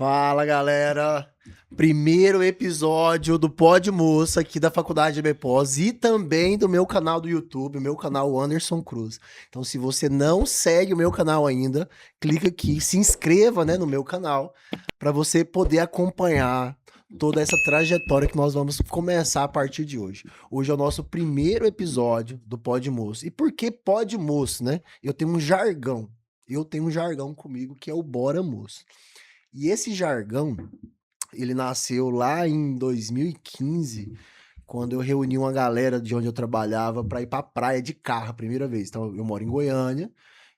Fala, galera! Primeiro episódio do Pod Moça aqui da Faculdade de BPOS e também do meu canal do YouTube, o meu canal Anderson Cruz. Então, se você não segue o meu canal ainda, clica aqui, se inscreva, no meu canal para você poder acompanhar toda essa trajetória que nós vamos começar a partir de hoje. Hoje é o nosso primeiro episódio do Pod Moço. E por que Pod Moço, né? Eu tenho um jargão. Eu tenho um jargão comigo que é o Bora Moço. E esse jargão, ele nasceu lá em 2015, quando eu reuni uma galera de onde eu trabalhava para ir pra praia de carro a primeira vez. Então, eu moro em Goiânia,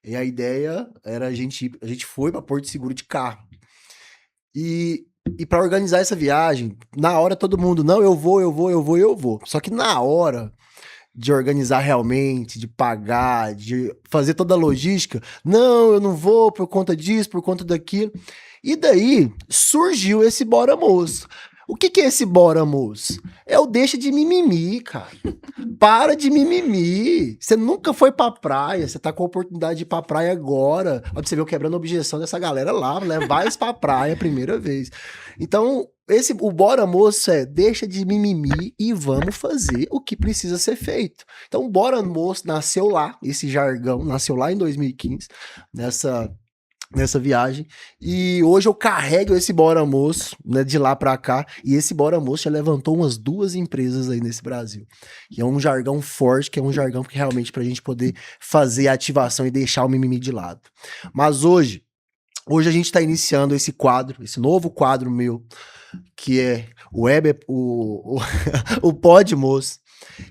e a ideia era a gente foi para Porto Seguro de carro. E para organizar essa viagem, na hora todo mundo, não, eu vou. Só que na hora de organizar realmente, de pagar, de fazer toda a logística, não, eu não vou por conta disso, por conta daquilo. E daí surgiu esse Bora Moço. O que é esse Bora Moço? É o deixa de mimimi, cara. Para de mimimi. Você nunca foi pra praia, você tá com a oportunidade de ir pra praia agora. Ó, pra você ver eu quebrando a objeção dessa galera lá, levar eles pra praia a primeira vez. Então, o Bora Moço é deixa de mimimi e vamos fazer o que precisa ser feito. Então, o Bora Moço nasceu lá, esse jargão nasceu lá em 2015, nessa viagem, e hoje eu carrego esse Bora Moço, de lá pra cá, e esse Bora Moço já levantou umas 2 empresas aí nesse Brasil, que é um jargão forte, que é um jargão que realmente pra gente poder fazer a ativação e deixar o mimimi de lado. Mas hoje a gente tá iniciando esse quadro, esse novo quadro meu, que é o Pod Moço,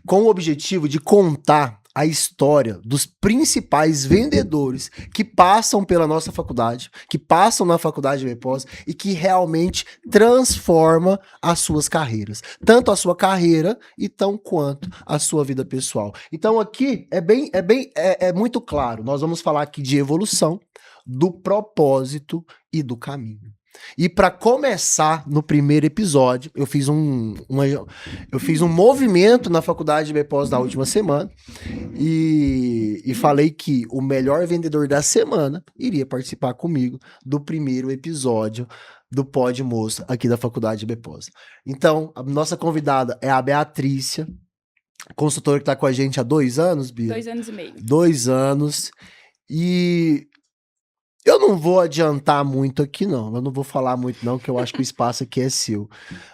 com o objetivo de contar a história dos principais vendedores que passam pela nossa faculdade, que passam na faculdade de BPOS e que realmente transforma as suas carreiras. Tanto a sua carreira e tão quanto a sua vida pessoal. Então aqui é muito claro. Nós vamos falar aqui de evolução, do propósito e do caminho. E para começar, no primeiro episódio, eu fiz um movimento na faculdade de BPOS da última semana e falei que o melhor vendedor da semana iria participar comigo do primeiro episódio do Pod Moço aqui da faculdade de BPOS. Então, a nossa convidada é a Beatrícia, consultora que está com a gente há 2 anos, Bia? 2 anos e meio. 2 anos. E eu não vou adiantar muito aqui, não. Eu não vou falar muito, não, que eu acho que o espaço aqui é seu.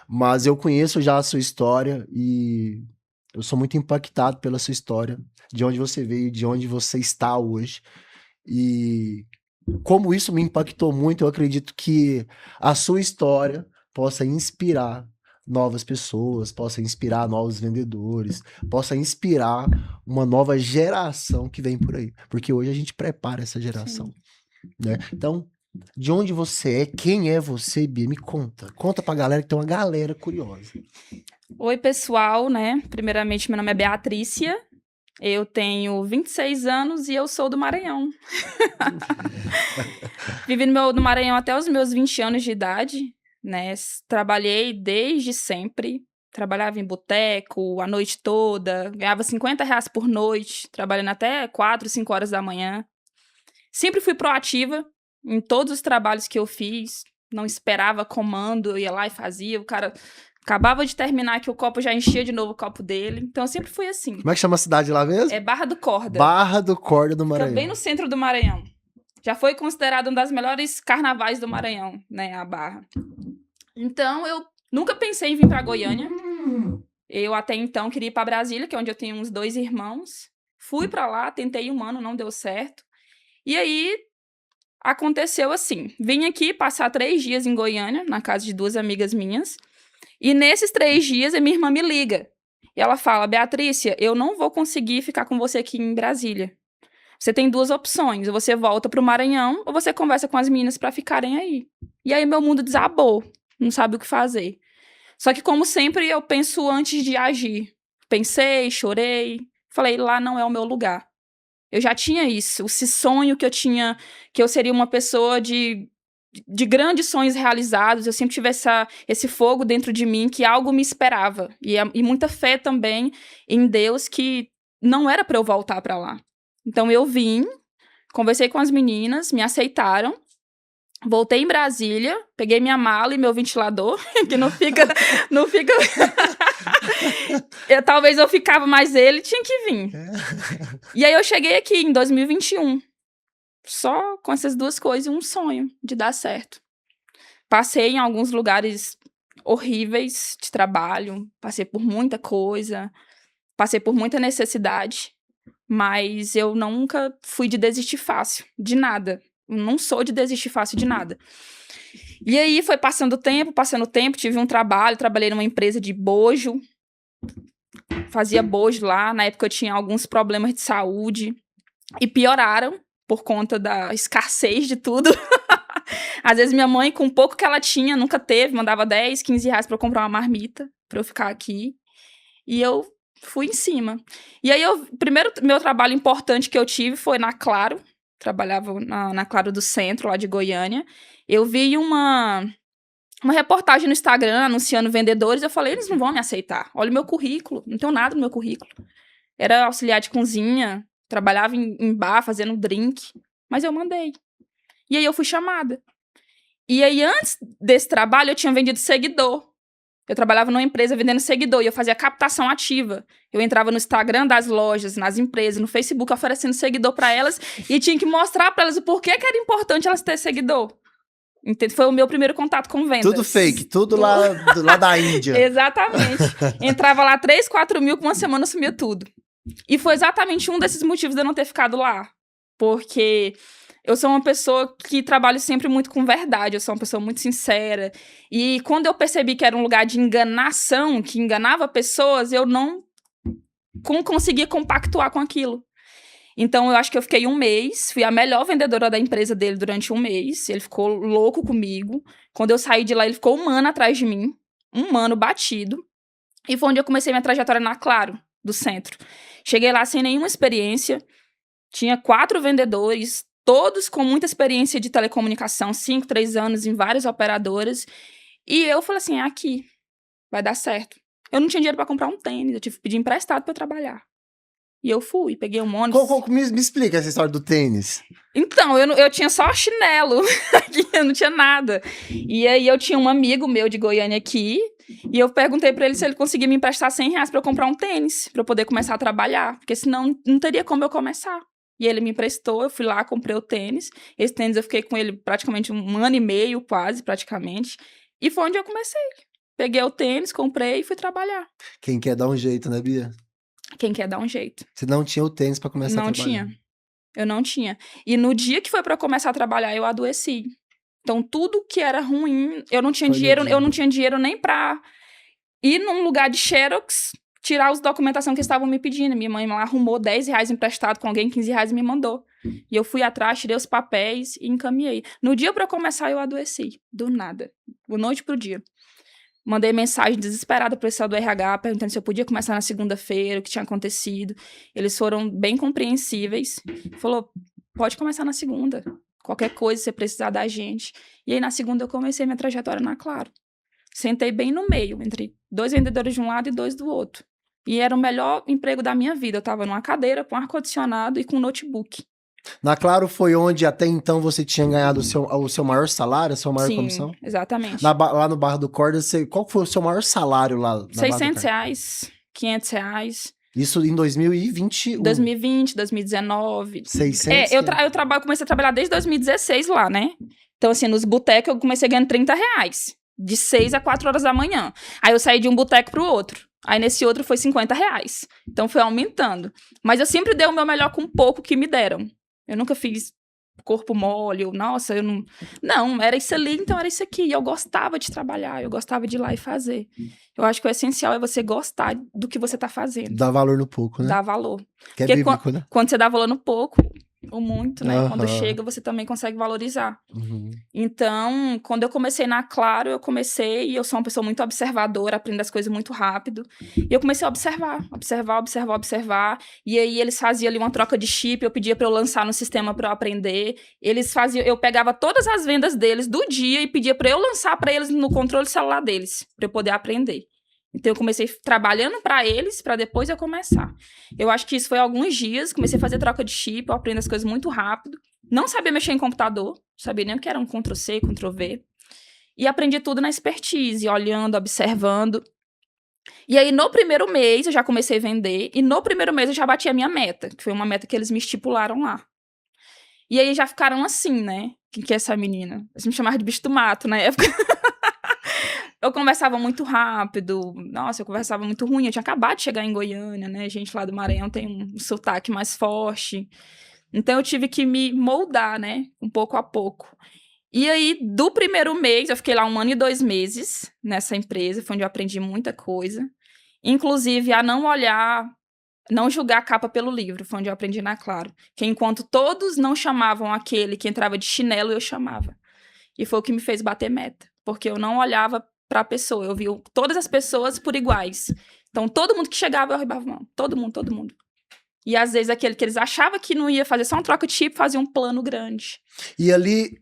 Mas eu conheço já a sua história e eu sou muito impactado pela sua história, de onde você veio, de onde você está hoje. E como isso me impactou muito, eu acredito que a sua história possa inspirar novas pessoas, possa inspirar novos vendedores, possa inspirar uma nova geração que vem por aí. Porque hoje a gente prepara essa geração. Sim. Então, de onde você é, quem é você, Bia? Me conta. Conta pra galera, que tem uma galera curiosa. Oi, pessoal, Primeiramente, meu nome é Beatrícia, eu tenho 26 anos e eu sou do Maranhão. Vivi no Maranhão até os meus 20 anos de idade, Trabalhei desde sempre. Trabalhava em boteco a noite toda, ganhava R$50 por noite, trabalhando até 4, 5 horas da manhã. Sempre fui proativa em todos os trabalhos que eu fiz. Não esperava comando, eu ia lá e fazia. O cara acabava de terminar que o copo já enchia de novo o copo dele. Então, eu sempre fui assim. Como é que chama a cidade lá mesmo? É Barra do Corda. Barra do Corda do Maranhão. Fica bem no centro do Maranhão. Já foi considerado uma das melhores carnavais do Maranhão, a Barra. Então, eu nunca pensei em vir para Goiânia. Eu até então queria ir para Brasília, que é onde eu tenho uns 2 irmãos. Fui para lá, tentei 1 ano, não deu certo. E aí, aconteceu assim. Vim aqui passar 3 dias em Goiânia, na casa de 2 amigas minhas. E nesses 3 dias, a minha irmã me liga. E ela fala, Beatrícia, eu não vou conseguir ficar com você aqui em Brasília. Você tem 2 opções. Ou você volta pro Maranhão, ou você conversa com as meninas pra ficarem aí. E aí, meu mundo desabou. Não sabe o que fazer. Só que, como sempre, eu penso antes de agir. Pensei, chorei. Falei, lá não é o meu lugar. Eu já tinha isso, esse sonho que eu tinha, que eu seria uma pessoa de grandes sonhos realizados. Eu sempre tive esse fogo dentro de mim, que algo me esperava. E muita fé também em Deus, que não era para eu voltar para lá. Então eu vim, conversei com as meninas, me aceitaram. Voltei em Brasília, peguei minha mala e meu ventilador, que não fica... Talvez eu ficava, mas ele tinha que vir. E aí eu cheguei aqui em 2021, só com essas duas coisas e um sonho de dar certo. Passei em alguns lugares horríveis de trabalho, passei por muita coisa, passei por muita necessidade, mas eu nunca fui de desistir fácil, de nada. Eu não sou de desistir fácil de nada. E aí foi passando o tempo, tive um trabalho, trabalhei numa empresa de bojo, fazia bojo lá, na época eu tinha alguns problemas de saúde, e pioraram por conta da escassez de tudo. Às vezes minha mãe, com o pouco que ela tinha, nunca teve, mandava 10, 15 reais pra eu comprar uma marmita, pra eu ficar aqui. E eu fui em cima. E aí, primeiro meu trabalho importante que eu tive foi na Claro. Trabalhava na Claro do Centro, lá de Goiânia. Eu vi uma reportagem no Instagram anunciando vendedores. Eu falei, eles não vão me aceitar. Olha o meu currículo, não tenho nada no meu currículo. Era auxiliar de cozinha, trabalhava em bar, fazendo drink. Mas eu mandei. E aí eu fui chamada. E aí, antes desse trabalho, eu tinha vendido seguidor. Eu trabalhava numa empresa vendendo seguidor e eu fazia captação ativa. Eu entrava no Instagram das lojas, nas empresas, no Facebook, oferecendo seguidor para elas e tinha que mostrar para elas o porquê que era importante elas terem seguidor. Entende? Foi o meu primeiro contato com vendas. Tudo fake, tudo lá da Índia. Exatamente. Entrava lá 3, 4 mil, com uma semana sumia tudo. E foi exatamente um desses motivos de eu não ter ficado lá. Porque eu sou uma pessoa que trabalho sempre muito com verdade, eu sou uma pessoa muito sincera. E quando eu percebi que era um lugar de enganação, que enganava pessoas, eu não conseguia compactuar com aquilo. Então, eu acho que eu fiquei 1 mês, fui a melhor vendedora da empresa dele durante 1 mês, ele ficou louco comigo. Quando eu saí de lá, ele ficou 1 ano atrás de mim, 1 ano batido. E foi onde eu comecei minha trajetória na Claro, do Centro. Cheguei lá sem nenhuma experiência, tinha 4 vendedores, todos com muita experiência de telecomunicação, 5, 3 anos em várias operadoras. E eu falei assim, aqui, vai dar certo. Eu não tinha dinheiro pra comprar um tênis, eu tive que pedir emprestado pra eu trabalhar. E eu fui, peguei um ônibus. Me explica essa história do tênis. Então, eu tinha só chinelo, eu não tinha nada. E aí eu tinha um amigo meu de Goiânia aqui, e eu perguntei pra ele se ele conseguia me emprestar 100 reais pra eu comprar um tênis, pra eu poder começar a trabalhar, porque senão não teria como eu começar. E ele me emprestou, eu fui lá, comprei o tênis. Esse tênis eu fiquei com ele praticamente 1 ano e meio, quase, praticamente. E foi onde eu comecei. Peguei o tênis, comprei e fui trabalhar. Quem quer dar um jeito, né, Bia? Quem quer dar um jeito. Você não tinha o tênis pra começar a trabalhar? Não tinha. Eu não tinha. E no dia que foi pra eu começar a trabalhar, eu adoeci. Então, tudo que era ruim, eu não tinha dinheiro nem pra ir num lugar de Xerox, tirar as documentação que estavam me pedindo. Minha mãe lá arrumou 10 reais emprestado com alguém, 15 reais e me mandou. E eu fui atrás, tirei os papéis e encaminhei. No dia pra eu começar, eu adoeci. Do nada. Da noite pro dia. Mandei mensagem desesperada pro pessoal do RH, perguntando se eu podia começar na segunda-feira, o que tinha acontecido. Eles foram bem compreensíveis. Falou, pode começar na segunda. Qualquer coisa, se você precisar da gente. E aí, na segunda, eu comecei minha trajetória na Claro. Sentei bem no meio, entre 2 vendedores de um lado e 2 do outro. E era o melhor emprego da minha vida. Eu tava numa cadeira com ar-condicionado e com notebook. Na Claro foi onde até então você tinha ganhado o seu maior salário, a sua maior comissão? Sim, exatamente. Lá no Barra do Corda, qual foi o seu maior salário lá? 600 reais, 500 reais. Isso em 2021? 2020, 2019. 600? Eu comecei a trabalhar desde 2016 lá, né? Então, assim, nos botecos eu comecei ganhando 30 reais. De 6 a 4 horas da manhã. Aí eu saí de um boteco pro outro. Aí nesse outro foi 50 reais. Então foi aumentando. Mas eu sempre dei o meu melhor com pouco que me deram. Eu nunca fiz corpo mole, nossa, eu não... Não, era isso ali, então era isso aqui. E eu gostava de trabalhar, eu gostava de ir lá e fazer. Eu acho que o essencial é você gostar do que você tá fazendo. Dá valor no pouco, né? Dá valor. Que é bíblico, né? Quando você dá valor no pouco, ou muito, né? Quando chega, você também consegue valorizar. Então, quando eu comecei na Claro, e eu sou uma pessoa muito observadora, aprendo as coisas muito rápido. E eu comecei a observar. E aí, eles faziam ali uma troca de chip, eu pedia pra eu lançar no sistema pra eu aprender. Eu pegava todas as vendas deles do dia e pedia pra eu lançar pra eles no controle celular deles, pra eu poder aprender. Então, eu comecei trabalhando para eles, para depois eu começar. Eu acho que isso foi alguns dias, comecei a fazer troca de chip, eu aprendo as coisas muito rápido. Não sabia mexer em computador, sabia nem o que era um Ctrl+C, Ctrl+V. E aprendi tudo na expertise, olhando, observando. E aí, no primeiro mês, eu já comecei a vender. E no primeiro mês, eu já bati a minha meta, que foi uma meta que eles me estipularam lá. E aí, já ficaram assim, né? Quem que é essa menina? Eles me chamavam de bicho do mato na época. Eu conversava muito rápido. Nossa, eu conversava muito ruim. Eu tinha acabado de chegar em Goiânia, né? Gente lá do Maranhão tem um sotaque mais forte. Então, eu tive que me moldar, né? Um pouco a pouco. E aí, do primeiro mês, eu fiquei lá 1 ano e 2 meses nessa empresa. Foi onde eu aprendi muita coisa. Inclusive, a não olhar, não julgar a capa pelo livro. Foi onde eu aprendi na Claro. Que enquanto todos não chamavam aquele que entrava de chinelo, eu chamava. E foi o que me fez bater meta. Porque eu não olhava para a pessoa. Eu via todas as pessoas por iguais. Então, todo mundo que chegava, eu arrebava a mão. Todo mundo, todo mundo. E às vezes aquele que eles achavam que não ia fazer só uma troca de chip, fazia um plano grande. E ali,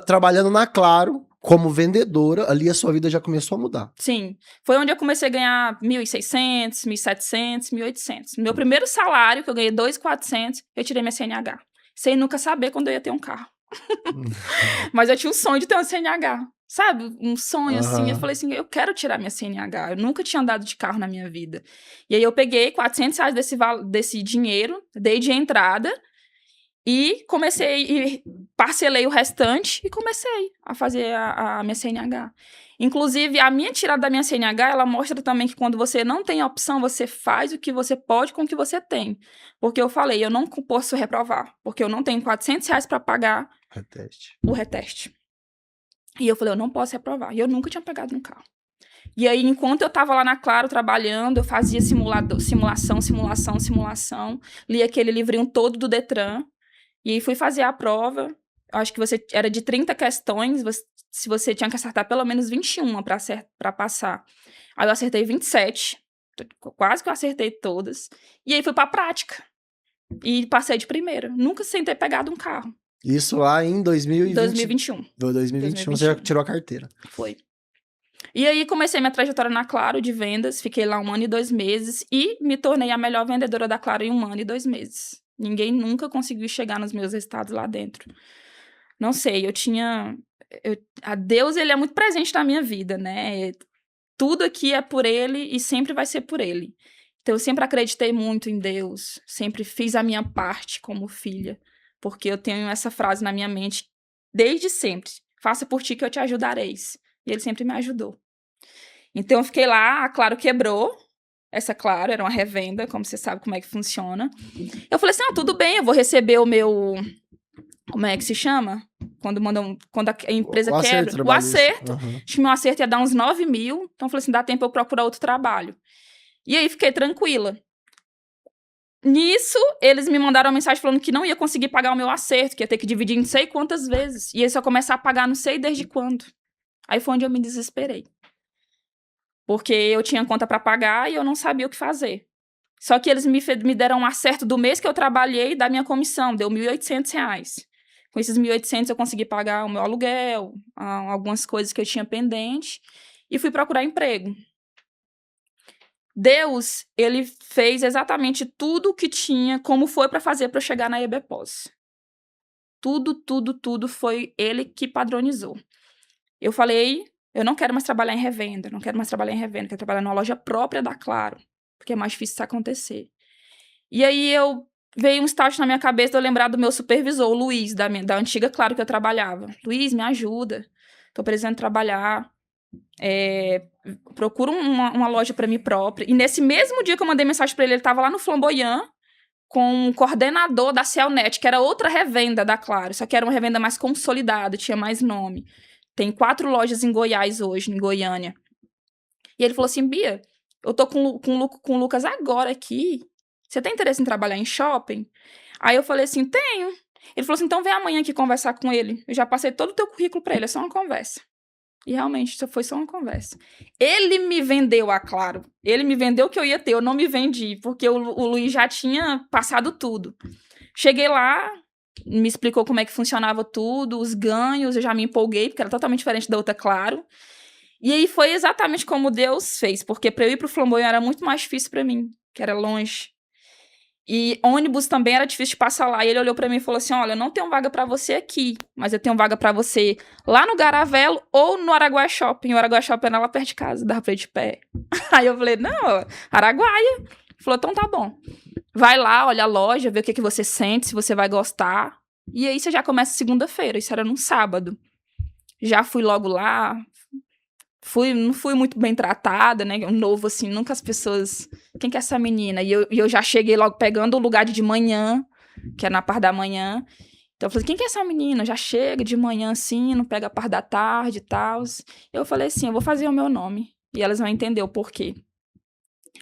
trabalhando na Claro, como vendedora, ali a sua vida já começou a mudar. Sim. Foi onde eu comecei a ganhar 1.600, 1.700, 1.800. Meu primeiro salário, que eu ganhei 2.400, eu tirei minha CNH. Sem nunca saber quando eu ia ter um carro. Mas eu tinha um sonho de ter uma CNH. Sabe? Um sonho, assim. Eu falei assim, eu quero tirar minha CNH. Eu nunca tinha andado de carro na minha vida. E aí eu peguei R$400 desse dinheiro, dei de entrada e comecei, e parcelei o restante e comecei a fazer a minha CNH. Inclusive, a minha tirada da minha CNH, ela mostra também que quando você não tem opção, você faz o que você pode com o que você tem. Porque eu falei, eu não posso reprovar, porque eu não tenho R$400 para pagar o reteste. E eu falei, eu não posso reprovar. E eu nunca tinha pegado no carro. E aí, enquanto eu tava lá na Claro trabalhando, eu fazia simulação, li aquele livrinho todo do Detran, e aí fui fazer a prova. Eu acho que era de 30 questões, se você tinha que acertar pelo menos 21 para passar. Aí eu acertei 27, quase que eu acertei todas. E aí fui pra prática. E passei de primeira. Nunca sem ter pegado um carro. Isso lá em 2021. 2021 você já tirou a carteira. Foi. E aí comecei minha trajetória na Claro de vendas, fiquei lá 1 ano e 2 meses e me tornei a melhor vendedora da Claro em 1 ano e 2 meses. Ninguém nunca conseguiu chegar nos meus resultados lá dentro. Não sei, a Deus, ele é muito presente na minha vida, né? Tudo aqui é por ele e sempre vai ser por ele. Então, eu sempre acreditei muito em Deus, sempre fiz a minha parte como filha, porque eu tenho essa frase na minha mente desde sempre: faça por ti que eu te ajudareis. E ele sempre me ajudou. Então, eu fiquei lá, a Claro quebrou. Essa Claro era uma revenda, como você sabe como é que funciona. Eu falei assim, tudo bem, eu vou receber o meu... Como é que se chama? Quando a empresa quebra. O acerto. Acho que meu acerto ia dar uns 9 mil. Então, eu falei assim, dá tempo eu procurar outro trabalho. E aí, fiquei tranquila. Nisso, eles me mandaram uma mensagem falando que não ia conseguir pagar o meu acerto, que ia ter que dividir em não sei quantas vezes. E aí, só começar a pagar não sei desde quando. Aí foi onde eu me desesperei. Porque eu tinha conta para pagar e eu não sabia o que fazer. Só que eles me deram um acerto do mês que eu trabalhei da minha comissão. Deu R$1.800. Com esses 1.800 eu consegui pagar o meu aluguel, algumas coisas que eu tinha pendente, e fui procurar emprego. Deus, ele fez exatamente tudo o que tinha, como foi para fazer para eu chegar na EBPOS. Tudo foi ele que padronizou. Eu falei, eu não quero mais trabalhar em revenda, quero trabalhar numa loja própria da Claro, porque é mais difícil isso acontecer. E aí veio um start na minha cabeça de eu lembrar do meu supervisor, o Luiz, da antiga Claro que eu trabalhava. Luiz, me ajuda. Tô precisando trabalhar. Procura uma loja para mim própria. E nesse mesmo dia que eu mandei mensagem para ele, ele tava lá no Flamboyant com um coordenador da Celnet, que era outra revenda da Claro, só que era uma revenda mais consolidada, tinha mais nome. Tem 4 lojas em Goiás hoje, em Goiânia. E ele falou assim, Bia, eu tô com o Lucas agora aqui. Você tem interesse em trabalhar em shopping? Aí eu falei assim, tenho. Ele falou assim, então vem amanhã aqui conversar com ele. Eu já passei todo o teu currículo pra ele, é só uma conversa. E realmente, isso foi só uma conversa. Ele me vendeu a Claro. Ele me vendeu o que eu ia ter, eu não me vendi, porque o Luiz já tinha passado tudo. Cheguei lá, me explicou como é que funcionava tudo, os ganhos, eu já me empolguei, porque era totalmente diferente da outra Claro. E aí foi exatamente como Deus fez, porque para eu ir pro Flamboyant era muito mais difícil para mim, que era longe. E ônibus também era difícil de passar lá. E ele olhou pra mim e falou assim: olha, eu não tenho vaga pra você aqui, mas eu tenho vaga pra você lá no Garavelo ou no Araguaia Shopping. O Araguaia Shopping era lá perto de casa, dava pra ir de pé. Aí eu falei: não, Araguaia. Ele falou: então tá bom. Vai lá, olha a loja, vê o que você sente, se você vai gostar. E aí você já começa segunda-feira. Isso era num sábado. Já fui logo lá. Não fui muito bem tratada, né? Um novo, assim, nunca as pessoas... Quem que é essa menina? E eu já cheguei logo pegando o lugar de manhã, que é na parte da manhã. Então eu falei, quem que é essa menina? Já chega de manhã, assim, não pega a parte da tarde e tal. Eu falei assim, eu vou fazer o meu nome. E elas vão entender o porquê.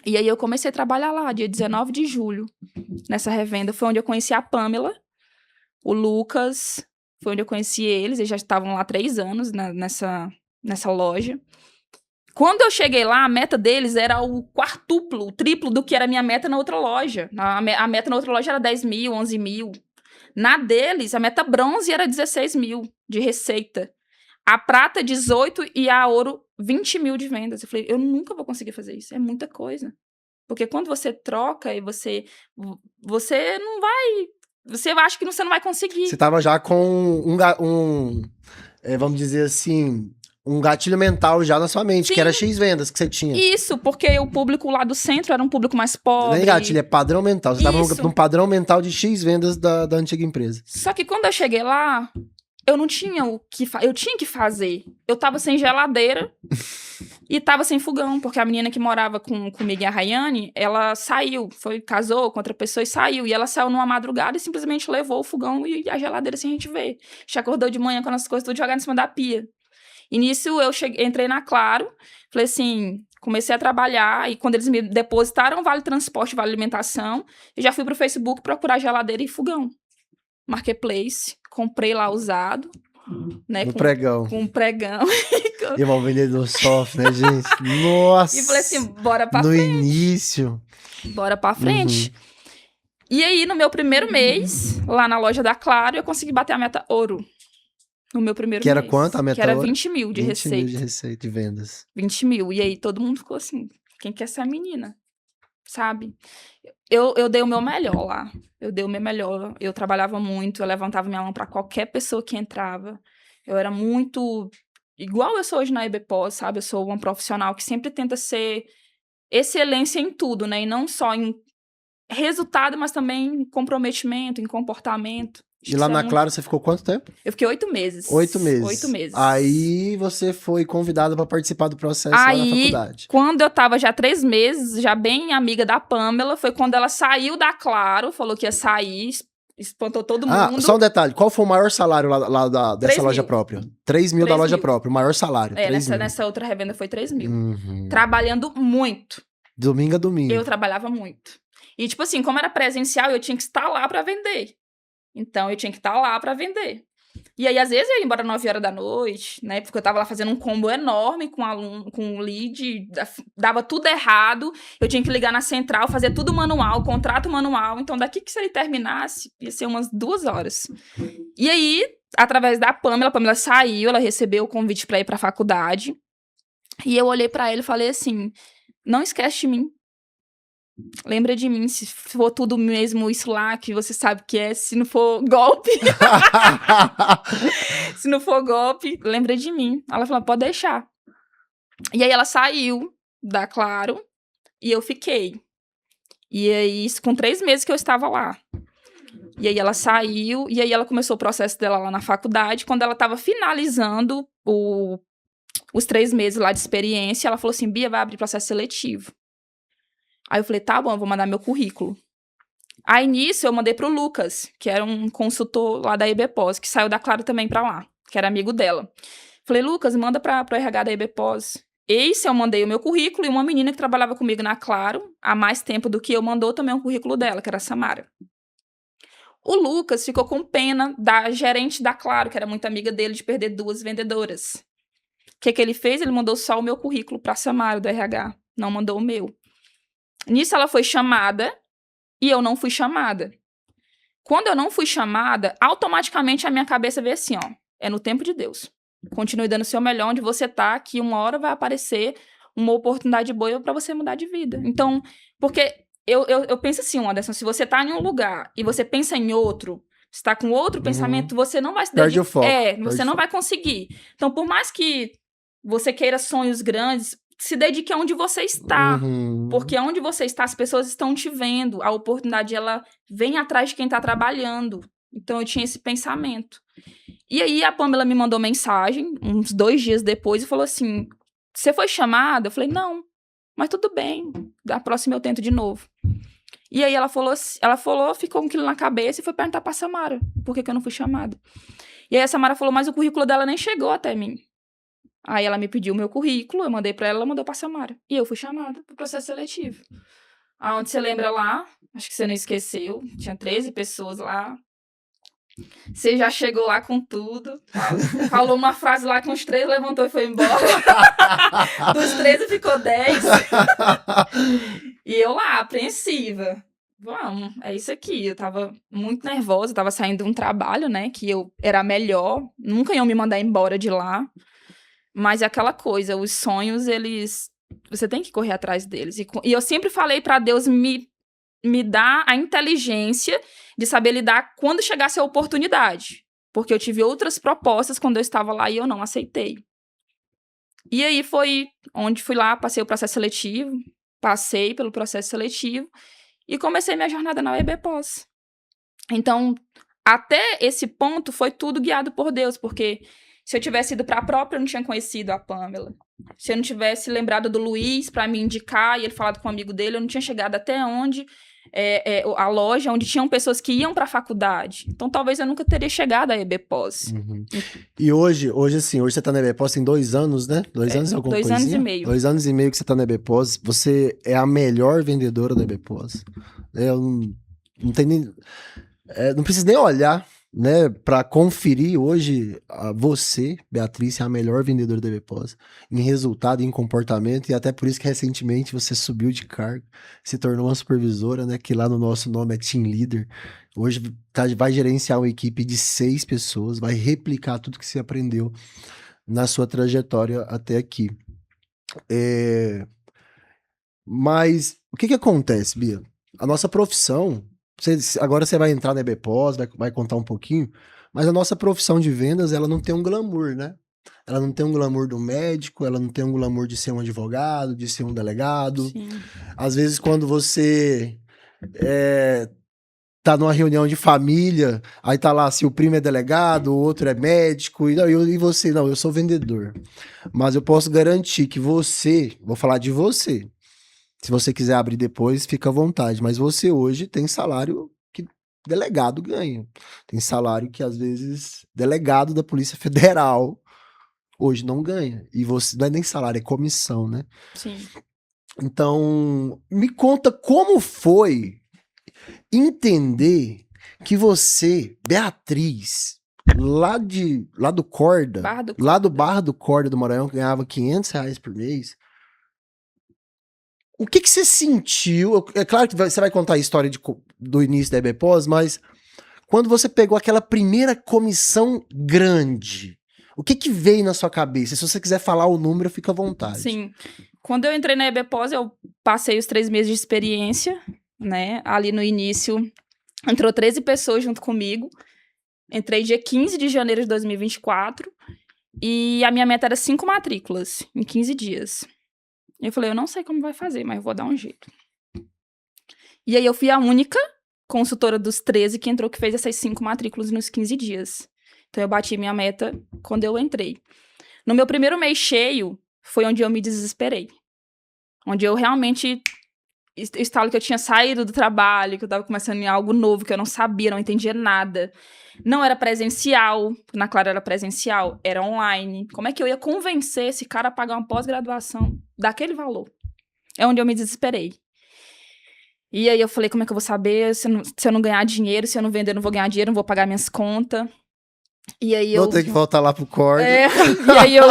E aí eu comecei a trabalhar lá, dia 19 de julho, nessa revenda. Foi onde eu conheci a Pamela, o Lucas, foi onde eu conheci eles já estavam lá 3 anos nessa loja. Quando eu cheguei lá, a meta deles era o quartuplo, o triplo do que era a minha meta na outra loja. A meta na outra loja era 10 mil, 11 mil. Na deles, a meta bronze era 16 mil de receita. A prata, 18 e a ouro, 20 mil de vendas. Eu falei, eu nunca vou conseguir fazer isso, é muita coisa. Porque quando você troca e você não vai... Você acha que você não vai conseguir. Você tava já com vamos dizer assim, um gatilho mental já na sua mente, Sim. que era X vendas que você tinha. Isso, porque o público lá do centro era um público mais pobre. Nem gatilho, é padrão mental. Você Isso. tava num padrão mental de X vendas da antiga empresa. Só que quando eu cheguei lá, eu não tinha o que fazer. Eu tinha que fazer. Eu tava sem geladeira e tava sem fogão, porque a menina que morava comigo e a Rayane, ela saiu, casou com outra pessoa e saiu. E ela saiu numa madrugada e simplesmente levou o fogão e a geladeira sem a gente ver. A gente acordou de manhã com as coisas tudo jogadas em cima da pia. E nisso eu entrei na Claro, falei assim, comecei a trabalhar, e quando eles me depositaram vale transporte, vale alimentação, eu já fui pro Facebook procurar geladeira e fogão. Marketplace, comprei lá usado, né? No pregão. Com um pregão. E o vendedor sofre, né, gente? Nossa! E falei assim, bora pra frente. frente. No início. Bora pra frente. E aí, no meu primeiro mês, lá na loja da Claro, eu consegui bater a meta ouro. No meu primeiro mês. Que era quanto a meta Que era ouro? 20 mil de 20 receita. 20 mil de receita, de vendas. 20 mil. E aí, todo mundo ficou assim, quem que é essa menina? Sabe? Eu dei o meu melhor lá. Eu dei o meu melhor. Eu trabalhava muito, eu levantava minha mão pra qualquer pessoa que entrava. Eu era muito... Igual eu sou hoje na EBPOS, sabe? Eu sou uma profissional que sempre tenta ser excelência em tudo, né? E não só em resultado, mas também em comprometimento, em comportamento. E lá na Claro você ficou quanto tempo? Eu fiquei 8 meses. 8 meses. 8 meses. Aí você foi convidada para participar do processo lá na faculdade. Quando eu tava já 3 meses, já bem amiga da Pamela, foi quando ela saiu da Claro, falou que ia sair, espantou todo mundo. Só um detalhe, qual foi o maior salário lá dessa loja própria? 3 mil da loja própria, o maior salário. Nessa outra revenda foi 3 mil. Trabalhando muito. Domingo a domingo. Eu trabalhava muito. E tipo assim, como era presencial, eu tinha que estar lá pra vender. Então, eu tinha que estar lá pra vender. E aí, às vezes, eu ia embora 9 horas da noite, né? Porque eu tava lá fazendo um combo enorme com aluno, com um lead, dava tudo errado. Eu tinha que ligar na central, fazer tudo manual, contrato manual. Então, daqui que se ele terminasse, ia ser umas 2 horas. E aí, através da Pamela, a Pamela saiu, ela recebeu o convite pra ir pra faculdade. E eu olhei pra ele e falei assim, não esquece de mim. Lembra de mim, se for tudo mesmo isso lá, que você sabe que é, se não for golpe. Se não for golpe, lembra de mim. Ela falou, pode deixar. E aí ela saiu da Claro e eu fiquei. E aí, isso com 3 meses que eu estava lá. E aí ela saiu, e aí ela começou o processo dela lá na faculdade. Quando ela estava finalizando os 3 meses lá de experiência, ela falou assim, Bia, vai abrir processo seletivo. Aí eu falei, tá bom, eu vou mandar meu currículo. Aí nisso eu mandei pro Lucas, que era um consultor lá da EBPOS, que saiu da Claro também pra lá, que era amigo dela. Falei, Lucas, manda pro RH da EBPOS. Esse eu mandei o meu currículo, e uma menina que trabalhava comigo na Claro, há mais tempo do que eu, mandou também o currículo dela, que era a Samara. O Lucas ficou com pena da gerente da Claro, que era muito amiga dele, de perder 2 vendedoras. O que ele fez? Ele mandou só o meu currículo pra Samara, do RH. Não mandou o meu. Nisso ela foi chamada e eu não fui chamada. Quando eu não fui chamada, automaticamente a minha cabeça veio assim, ó, é no tempo de Deus. Continue dando o seu melhor onde você tá, que uma hora vai aparecer uma oportunidade boa pra você mudar de vida. Então, porque eu penso assim, Anderson, se você tá em um lugar e você pensa em outro, você tá com outro pensamento, você não vai se Perde o dedicar. foco. Você não vai conseguir. Então, por mais que você queira sonhos grandes, se dedique aonde você está. Uhum. Porque onde você está, as pessoas estão te vendo. A oportunidade, ela vem atrás de quem tá trabalhando. Então, eu tinha esse pensamento. E aí, a Pamela me mandou mensagem, uns 2 dias depois, e falou assim, você foi chamada? Eu falei, não, mas tudo bem, da próxima eu tento de novo. E aí, ela falou, ficou com aquilo na cabeça e foi perguntar pra Samara, por que eu não fui chamada. E aí, a Samara falou, mas o currículo dela nem chegou até mim. Aí, ela me pediu o meu currículo, eu mandei pra ela mandou pra Samara. E eu fui chamada pro processo seletivo. Aonde você lembra lá, acho que você não esqueceu, tinha 13 pessoas lá. Você já chegou lá com tudo. Falou uma frase lá que uns 3 levantou e foi embora. Dos 13 ficou 10. E eu lá, apreensiva. Vamos, é isso aqui. Eu tava muito nervosa, tava saindo de um trabalho, né? Que eu era melhor. Nunca iam me mandar embora de lá. Mas é aquela coisa, os sonhos, eles... Você tem que correr atrás deles. E eu sempre falei pra Deus me dar a inteligência de saber lidar quando chegasse a oportunidade. Porque eu tive outras propostas quando eu estava lá e eu não aceitei. E aí foi onde fui lá, passei o processo seletivo, passei pelo processo seletivo e comecei minha jornada na UEB Pós. Então, até esse ponto foi tudo guiado por Deus, porque se eu tivesse ido para a própria, eu não tinha conhecido a Pamela. Se eu não tivesse lembrado do Luiz para me indicar e ele falado com um amigo dele, eu não tinha chegado até onde a loja, onde tinham pessoas que iam para a faculdade. Então, talvez eu nunca teria chegado à EB Pós. Uhum. E hoje você tá na EB Pós tem 2 anos, né? 2 anos e alguma 2 coisinha? anos e meio. 2 anos e meio que você tá na EB Pós. Você é a melhor vendedora da EB Pós. Eu não tenho nem... não preciso nem olhar, né, para conferir hoje você, Beatriz, é a melhor vendedora da EB Pós em resultado, em comportamento, e até por isso que recentemente você subiu de cargo, se tornou uma supervisora, né, que lá no nosso nome é Team Leader. Hoje vai gerenciar uma equipe de 6 pessoas, vai replicar tudo que você aprendeu na sua trajetória até aqui. Mas o que acontece, Bia? A nossa profissão, agora você vai entrar na EB Pós, vai contar um pouquinho, mas a nossa profissão de vendas, ela não tem um glamour, né? Ela não tem um glamour do médico, ela não tem um glamour de ser um advogado, de ser um delegado. Sim. Às vezes, quando você tá numa reunião de família, aí tá lá, se o primo é delegado, o outro é médico, e você, não, eu sou vendedor. Mas eu posso garantir que você, vou falar de você, se você quiser abrir depois, fica à vontade. Mas você hoje tem salário que delegado ganha. Tem salário que, às vezes, delegado da Polícia Federal hoje não ganha. E você não é nem salário, é comissão, né? Sim. Então, me conta como foi entender que você, Beatriz, lá do Corda, lá do Barra do Corda do Maranhão, ganhava R$500 por mês. O que você sentiu? É claro que você vai contar a história do início da EB Pós, mas quando você pegou aquela primeira comissão grande, o que veio na sua cabeça? Se você quiser falar o número, fica à vontade. Sim. Quando eu entrei na EB Pós, eu passei os 3 meses de experiência, né? Ali no início, entrou 13 pessoas junto comigo. Entrei dia 15 de janeiro de 2024 e a minha meta era 5 matrículas em 15 dias. Eu falei, eu não sei como vai fazer, mas eu vou dar um jeito. E aí eu fui a única consultora dos 13 que entrou, que fez essas 5 matrículas nos 15 dias. Então eu bati minha meta quando eu entrei. No meu primeiro mês cheio, foi onde eu me desesperei. Onde eu realmente estalo que eu tinha saído do trabalho, que eu tava começando em algo novo, que eu não sabia, não entendia nada. Não era presencial, na Clara era presencial, era online. Como é que eu ia convencer esse cara a pagar uma pós-graduação daquele valor? É onde eu me desesperei. E aí eu falei, como é que eu vou saber se eu não ganhar dinheiro, se eu não vender, eu não vou ganhar dinheiro, não vou pagar minhas contas. E aí Vou ter que voltar lá pro Corda. E aí eu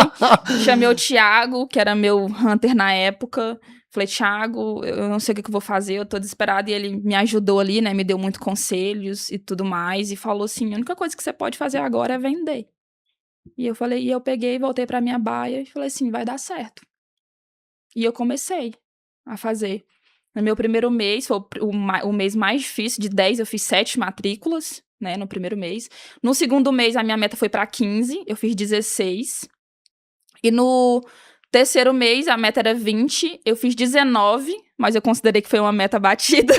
chamei o Thiago, que era meu hunter na época. Falei, Thiago, eu não sei o que eu vou fazer, eu tô desesperada. E ele me ajudou ali, né? Me deu muitos conselhos e tudo mais. E falou assim, a única coisa que você pode fazer agora é vender. E eu peguei, voltei pra minha baia e falei assim, vai dar certo. E eu comecei a fazer. No meu primeiro mês, foi o mês mais difícil, de 10 eu fiz 7 matrículas, né, no primeiro mês. No segundo mês, a minha meta foi pra 15, eu fiz 16. E no terceiro mês, a meta era 20, eu fiz 19, mas eu considerei que foi uma meta batida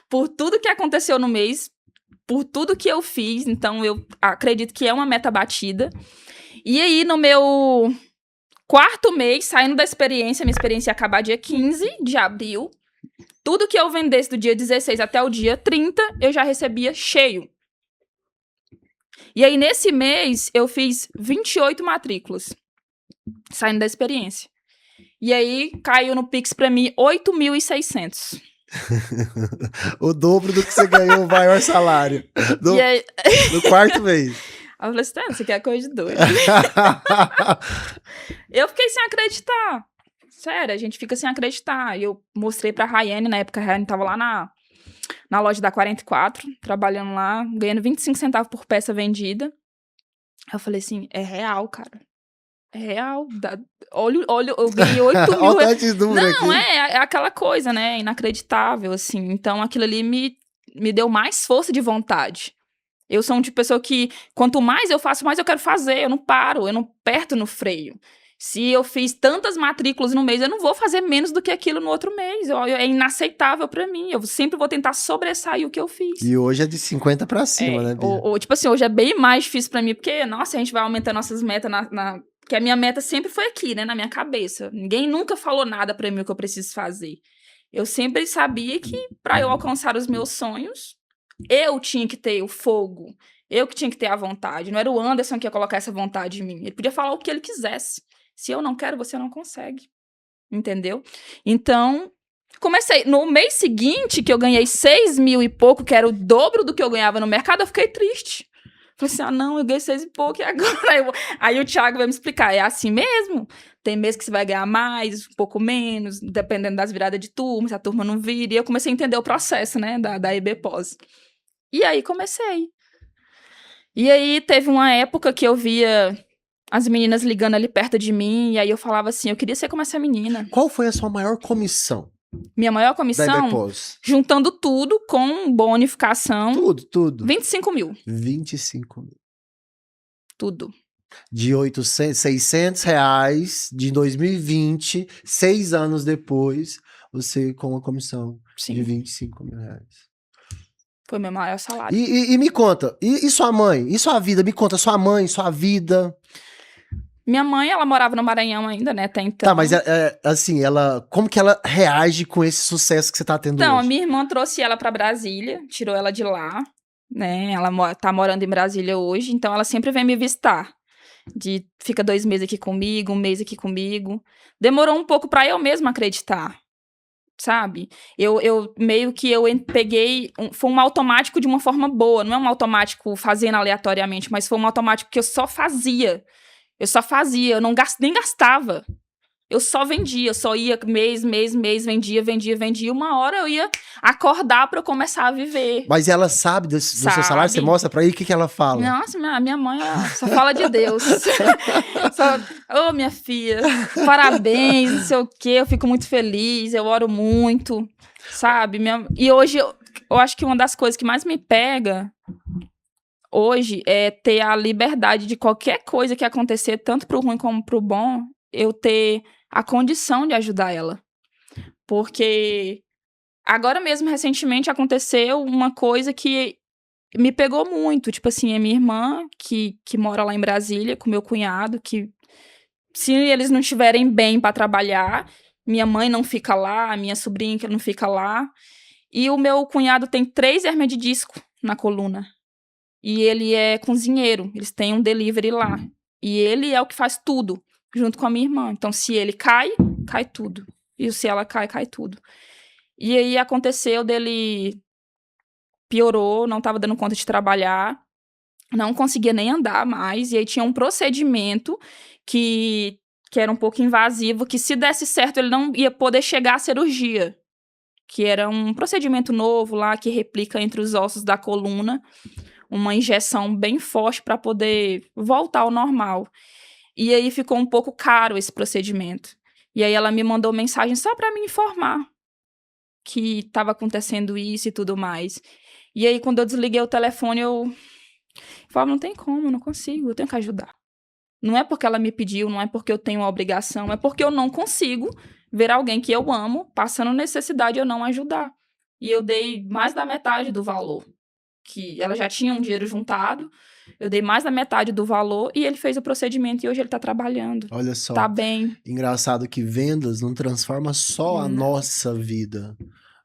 por tudo que aconteceu no mês, por tudo que eu fiz, então eu acredito que é uma meta batida. E aí, no meu quarto mês, saindo da experiência, minha experiência ia acabar dia 15 de abril, tudo que eu vendesse do dia 16 até o dia 30, eu já recebia cheio. E aí, nesse mês, eu fiz 28 matrículas, saindo da experiência. E aí, caiu no Pix pra mim 8.600. O dobro do que você ganhou o maior salário. E aí, No quarto mês. eu falei assim, você quer coisa de doido. Eu fiquei sem acreditar. Sério, a gente fica sem acreditar. E eu mostrei pra Rayane, na época a Rayane tava lá na loja da 44, trabalhando lá, ganhando 25 centavos por peça vendida. Eu falei assim, é real, cara. É real. Olha, eu ganhei 8 mil. Olha o número Não, aqui. é aquela coisa, né? Inacreditável, assim. Então, aquilo ali me deu mais força de vontade. Eu sou um tipo de pessoa que, quanto mais eu faço, mais eu quero fazer. Eu não paro, eu não aperto no freio. Se eu fiz tantas matrículas no mês, eu não vou fazer menos do que aquilo no outro mês. É inaceitável pra mim. Eu sempre vou tentar sobressair o que eu fiz. E hoje é de 50 pra cima, né, Bia? Tipo assim, hoje é bem mais difícil pra mim, porque, nossa, a gente vai aumentando nossas metas que a minha meta sempre foi aqui, né, na minha cabeça. Ninguém nunca falou nada pra mim o que eu preciso fazer. Eu sempre sabia que pra eu alcançar os meus sonhos, eu tinha que ter o fogo, eu que tinha que ter a vontade. Não era o Anderson que ia colocar essa vontade em mim. Ele podia falar o que ele quisesse. Se eu não quero, você não consegue. Entendeu? Então, comecei. No mês seguinte, que eu ganhei 6 mil e pouco, que era o dobro do que eu ganhava no mercado, eu fiquei triste. Falei assim, não, eu ganhei 6 e pouco, e agora? Aí o Thiago vai me explicar, é assim mesmo? Tem mês que você vai ganhar mais, um pouco menos, dependendo das viradas de turma, se a turma não vira. E eu comecei a entender o processo, né, da EBPOS. E aí comecei. E aí teve uma época que eu via as meninas ligando ali perto de mim, e aí eu falava assim, eu queria ser como essa menina. Qual foi a sua maior comissão Minha maior da comissão, EBPOS? juntando tudo com bonificação, Tudo. 25 mil. 25 mil. Tudo. De 600 reais de 2020, 6 anos depois, você com uma comissão Sim. de 25 mil reais. Foi meu maior salário. E me conta, e sua mãe? E sua vida? Me conta, sua mãe, sua vida. Minha mãe, ela morava no Maranhão ainda, né, até então. Tá, mas assim, como que ela reage com esse sucesso que você tá tendo Então, a hoje? minha irmã trouxe ela pra Brasília, tirou ela de lá, né, ela tá morando em Brasília hoje, então ela sempre vem me visitar. Fica 2 meses aqui comigo, 1 mês aqui comigo. Demorou um pouco pra eu mesma acreditar, sabe? Eu meio que peguei, foi um automático de uma forma boa, não é um automático fazendo aleatoriamente, mas foi um automático que eu só fazia, eu não nem gastava. Eu só vendia, eu só ia mês, vendia. Uma hora eu ia acordar pra eu começar a viver. Mas ela sabe do seu salário? Você Sabe. mostra pra aí o que ela fala? Nossa, minha mãe só fala de Deus. Ô, minha filha, parabéns, não sei o quê, eu fico muito feliz, eu oro muito, sabe? E hoje, eu acho que uma das coisas que mais me pega hoje é ter a liberdade de qualquer coisa que acontecer, tanto pro ruim como pro bom, eu ter a condição de ajudar ela. Porque agora mesmo, recentemente, aconteceu uma coisa que me pegou muito. Tipo assim, a minha irmã, que mora lá em Brasília, com meu cunhado, que se eles não estiverem bem para trabalhar, minha mãe não fica lá, a minha sobrinha que não fica lá. E o meu cunhado tem 3 hérnias de disco na coluna. E ele é cozinheiro, eles têm um delivery lá. E ele é o que faz tudo, junto com a minha irmã. Então, se ele cai tudo. E se ela cai tudo. E aí aconteceu dele... Piorou, não estava dando conta de trabalhar, não conseguia nem andar mais, e aí tinha um procedimento que era um pouco invasivo, que se desse certo ele não ia poder chegar à cirurgia, que era um procedimento novo lá, que replica entre os ossos da coluna uma injeção bem forte para poder voltar ao normal. E aí ficou um pouco caro esse procedimento. E aí ela me mandou mensagem só para me informar que estava acontecendo isso e tudo mais. E aí, quando eu desliguei o telefone, eu falava, não tem como, não consigo, eu tenho que ajudar. Não é porque ela me pediu, não é porque eu tenho a obrigação, é porque eu não consigo ver alguém que eu amo passando necessidade e eu não ajudar. E eu dei mais da metade do valor, que ela já tinha um dinheiro juntado, eu dei mais da metade do valor e ele fez o procedimento e hoje ele tá trabalhando. Olha só. Tá bem. Engraçado que vendas não transforma só a nossa vida.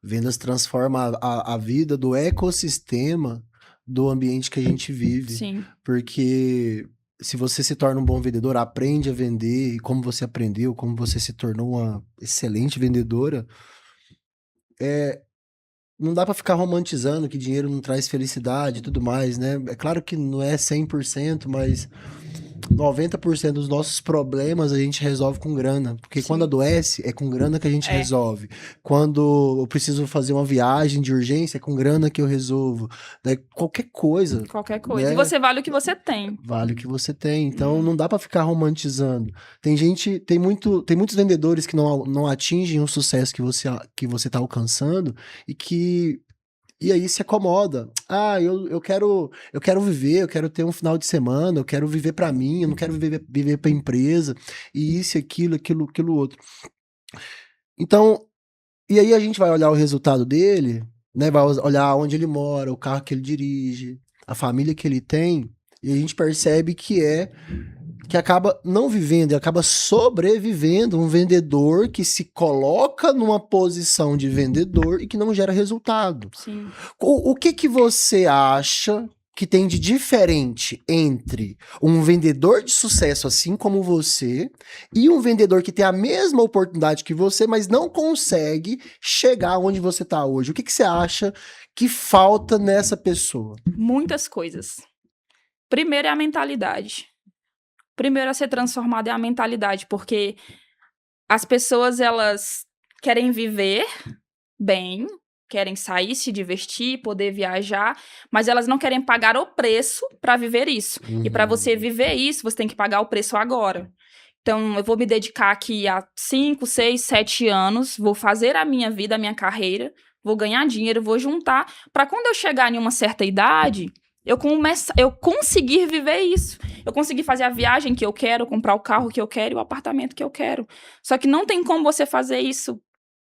Vendas transforma a vida do ecossistema do ambiente que a gente vive. Sim. Porque se você se torna um bom vendedor, aprende a vender, e como você aprendeu, como você se tornou uma excelente vendedora, não dá pra ficar romantizando que dinheiro não traz felicidade e tudo mais, né? É claro que não é 100%, mas 90% dos nossos problemas a gente resolve com grana. Porque Sim. quando adoece, é com grana que a gente resolve. Quando eu preciso fazer uma viagem de urgência, é com grana que eu resolvo. Daí, qualquer coisa. Qualquer coisa. Né? E você vale o que você tem. Vale o que você tem. Então, não dá pra ficar romantizando. Tem muitos vendedores que não atingem o sucesso que você tá alcançando e aí se acomoda. Ah, eu quero viver, eu quero ter um final de semana, eu quero viver pra mim, eu não quero viver pra empresa, e isso, aquilo outro. Então, e aí a gente vai olhar o resultado dele, né? Vai olhar onde ele mora, o carro que ele dirige, a família que ele tem, e a gente percebe que acaba não vivendo, e acaba sobrevivendo um vendedor que se coloca numa posição de vendedor e que não gera resultado. Sim. O que você acha que tem de diferente entre um vendedor de sucesso assim como você e um vendedor que tem a mesma oportunidade que você, mas não consegue chegar onde você está hoje? O que você acha que falta nessa pessoa? Muitas coisas. Primeiro é a mentalidade. Primeiro a ser transformada é a mentalidade, porque as pessoas, elas querem viver bem, querem sair, se divertir, poder viajar, mas elas não querem pagar o preço para viver isso. E para você viver isso, você tem que pagar o preço agora. Então, eu vou me dedicar aqui a 5, 6, 7 anos, vou fazer a minha vida, a minha carreira, vou ganhar dinheiro, vou juntar, para quando eu chegar em uma certa idade, eu conseguir viver isso. Eu conseguir fazer a viagem que eu quero, comprar o carro que eu quero e o apartamento que eu quero. Só que não tem como você fazer isso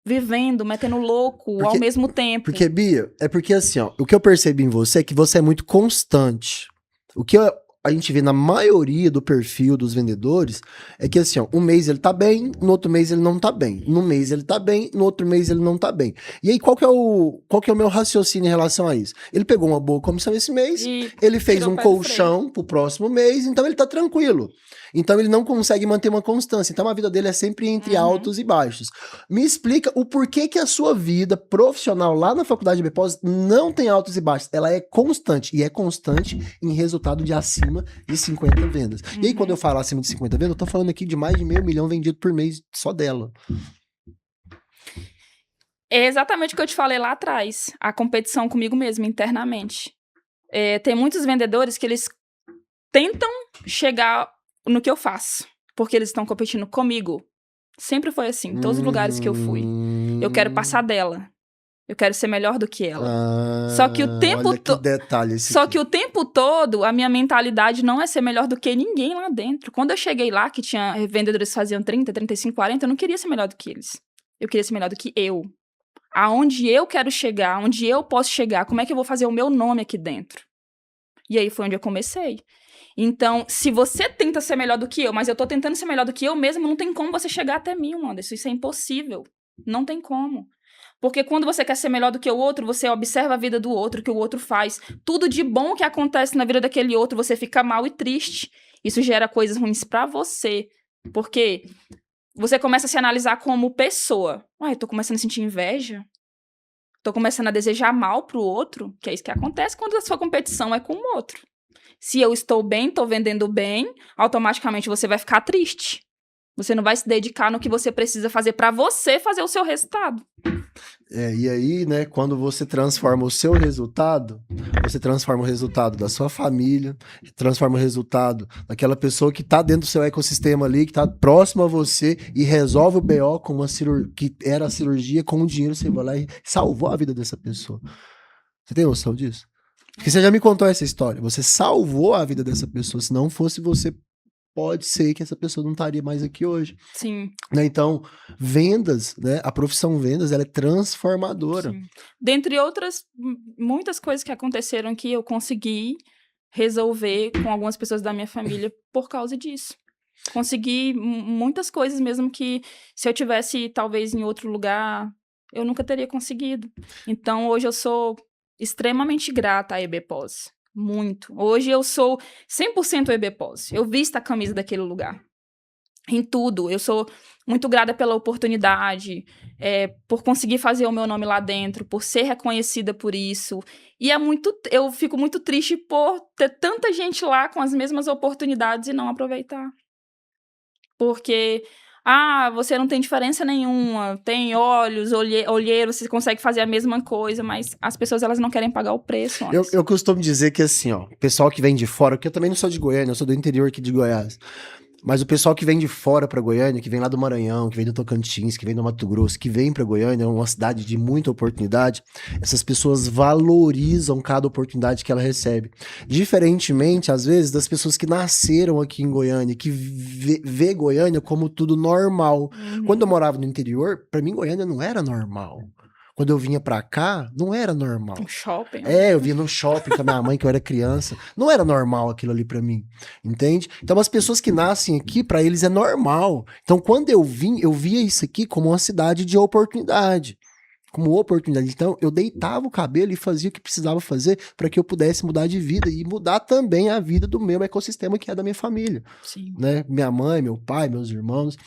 vivendo, metendo louco ao mesmo tempo. Porque, Bia, é porque assim, ó, o que eu percebi em você é que você é muito constante. O que a gente vê na maioria do perfil dos vendedores é que assim, ó, um mês ele tá bem, no outro mês ele não tá bem. No mês ele tá bem, no outro mês ele não tá bem. E aí, qual que é o meu raciocínio em relação a isso? Ele pegou uma boa comissão esse mês, ele fez um colchão pro próximo mês, então ele tá tranquilo. Então ele não consegue manter uma constância. Então a vida dele é sempre entre altos e baixos. Me explica o porquê que a sua vida profissional lá na faculdade de BPOS não tem altos e baixos. Ela é constante. E é constante em resultado de acima de 50 vendas. E aí quando eu falo acima de 50 vendas, eu tô falando aqui de mais de 500 mil vendido por mês só dela. É exatamente o que eu te falei lá atrás. A competição comigo mesmo, internamente. Tem muitos vendedores que eles tentam chegar no que eu faço, porque eles estão competindo comigo. Sempre foi assim, em todos os lugares que eu fui. Eu quero passar dela. Eu quero ser melhor do que ela. Só que o tempo que o tempo todo, a minha mentalidade não é ser melhor do que ninguém lá dentro. Quando eu cheguei lá, que tinha vendedores que faziam 30, 35, 40, eu não queria ser melhor do que eles. Eu queria ser melhor do que eu. Aonde eu quero chegar, onde eu posso chegar, como é que eu vou fazer o meu nome aqui dentro? E aí foi onde eu comecei. Então, se você tenta ser melhor do que eu, mas eu tô tentando ser melhor do que eu mesmo, não tem como você chegar até mim, Anderson. Isso é impossível. Não tem como. Porque quando você quer ser melhor do que o outro, você observa a vida do outro, o que o outro faz. Tudo de bom que acontece na vida daquele outro, você fica mal e triste. Isso gera coisas ruins pra você. Porque você começa a se analisar como pessoa. Ué, eu tô começando a sentir inveja. Tô começando a desejar mal pro outro. Que é isso que acontece quando a sua competição é com o outro. Se eu estou bem, estou vendendo bem, automaticamente você vai ficar triste. Você não vai se dedicar no que você precisa fazer pra você fazer o seu resultado. E aí, né, quando você transforma o seu resultado, você transforma o resultado da sua família, transforma o resultado daquela pessoa que tá dentro do seu ecossistema ali, que tá próximo a você e resolve o BO com uma cirurgia, que era a cirurgia, com o dinheiro você vai lá e salvou a vida dessa pessoa. Você tem noção disso? Porque você já me contou essa história. Você salvou a vida dessa pessoa. Se não fosse você, pode ser que essa pessoa não estaria mais aqui hoje. Sim. Né? Então, vendas, né? A profissão vendas, ela é transformadora. Sim. Dentre outras, muitas coisas que aconteceram que eu consegui resolver com algumas pessoas da minha família por causa disso. Consegui muitas coisas mesmo que se eu tivesse talvez em outro lugar, eu nunca teria conseguido. Então, hoje eu sou extremamente grata à EBPOS. Muito. Hoje eu sou 100% EBPOS. Eu visto a camisa daquele lugar. Em tudo. Eu sou muito grata pela oportunidade, por conseguir fazer o meu nome lá dentro, por ser reconhecida por isso. E eu fico muito triste por ter tanta gente lá com as mesmas oportunidades e não aproveitar. Porque, você não tem diferença nenhuma, tem olhos, olheiro, você consegue fazer a mesma coisa, mas as pessoas, elas não querem pagar o preço. Eu costumo dizer que assim, ó, o pessoal que vem de fora, porque eu também não sou de Goiânia, eu sou do interior aqui de Goiás, mas o pessoal que vem de fora pra Goiânia, que vem lá do Maranhão, que vem do Tocantins, que vem do Mato Grosso, que vem pra Goiânia, uma cidade de muita oportunidade, essas pessoas valorizam cada oportunidade que ela recebe. Diferentemente, às vezes, das pessoas que nasceram aqui em Goiânia, que vê Goiânia como tudo normal. Quando eu morava no interior, pra mim Goiânia não era normal. Quando eu vinha pra cá, não era normal. Um shopping. Eu vinha no shopping com a minha mãe, que eu era criança. Não era normal aquilo ali pra mim, entende? Então, as pessoas que nascem aqui, pra eles é normal. Então, quando eu via isso aqui como uma cidade de oportunidade. Como oportunidade. Então, eu deitava o cabelo e fazia o que precisava fazer para que eu pudesse mudar de vida e mudar também a vida do meu ecossistema, que é da minha família. Sim. Né? Minha mãe, meu pai, meus irmãos,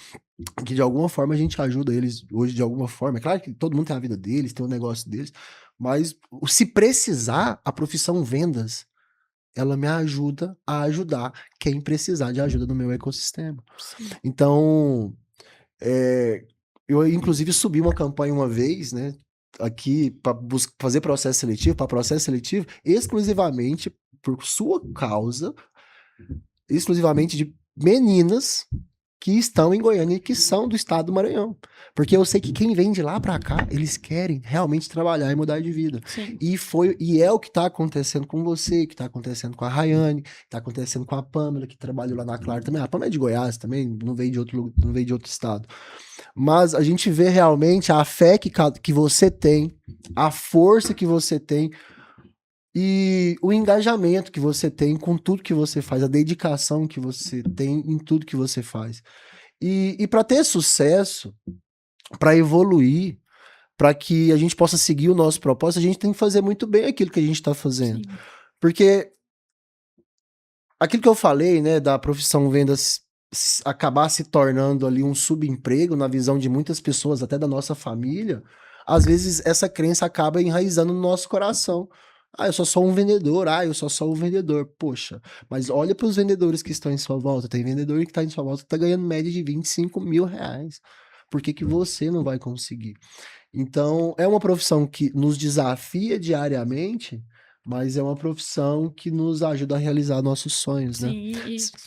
que de alguma forma a gente ajuda eles hoje de alguma forma. É claro que todo mundo tem a vida deles, tem o negócio deles, mas se precisar, a profissão vendas, ela me ajuda a ajudar quem precisar de ajuda no meu ecossistema. Sim. Então, eu inclusive subi uma campanha uma vez, né, aqui para fazer processo seletivo, exclusivamente por sua causa, exclusivamente de meninas que estão em Goiânia e que são do estado do Maranhão. Porque eu sei que quem vem de lá pra cá, eles querem realmente trabalhar e mudar de vida. Sim. E é o que tá acontecendo com você, que tá acontecendo com a Rayane, que tá acontecendo com a Pâmela, que trabalhou lá na Claro também. A Pâmela é de Goiás também, não veio de outro estado. Mas a gente vê realmente a fé que você tem, a força que você tem, e o engajamento que você tem com tudo que você faz, a dedicação que você tem em tudo que você faz. E para ter sucesso, para evoluir, para que a gente possa seguir o nosso propósito, a gente tem que fazer muito bem aquilo que a gente está fazendo. Sim. Porque aquilo que eu falei, né, da profissão vendas acabar se tornando ali um subemprego na visão de muitas pessoas, até da nossa família, às vezes essa crença acaba enraizando no nosso coração. Eu só sou um vendedor. Eu só sou um vendedor. Poxa, mas olha para os vendedores que estão em sua volta. Tem vendedor que está em sua volta que está ganhando média de 25 mil reais. Por que você não vai conseguir? Então, é uma profissão que nos desafia diariamente, mas é uma profissão que nos ajuda a realizar nossos sonhos, né? Sim,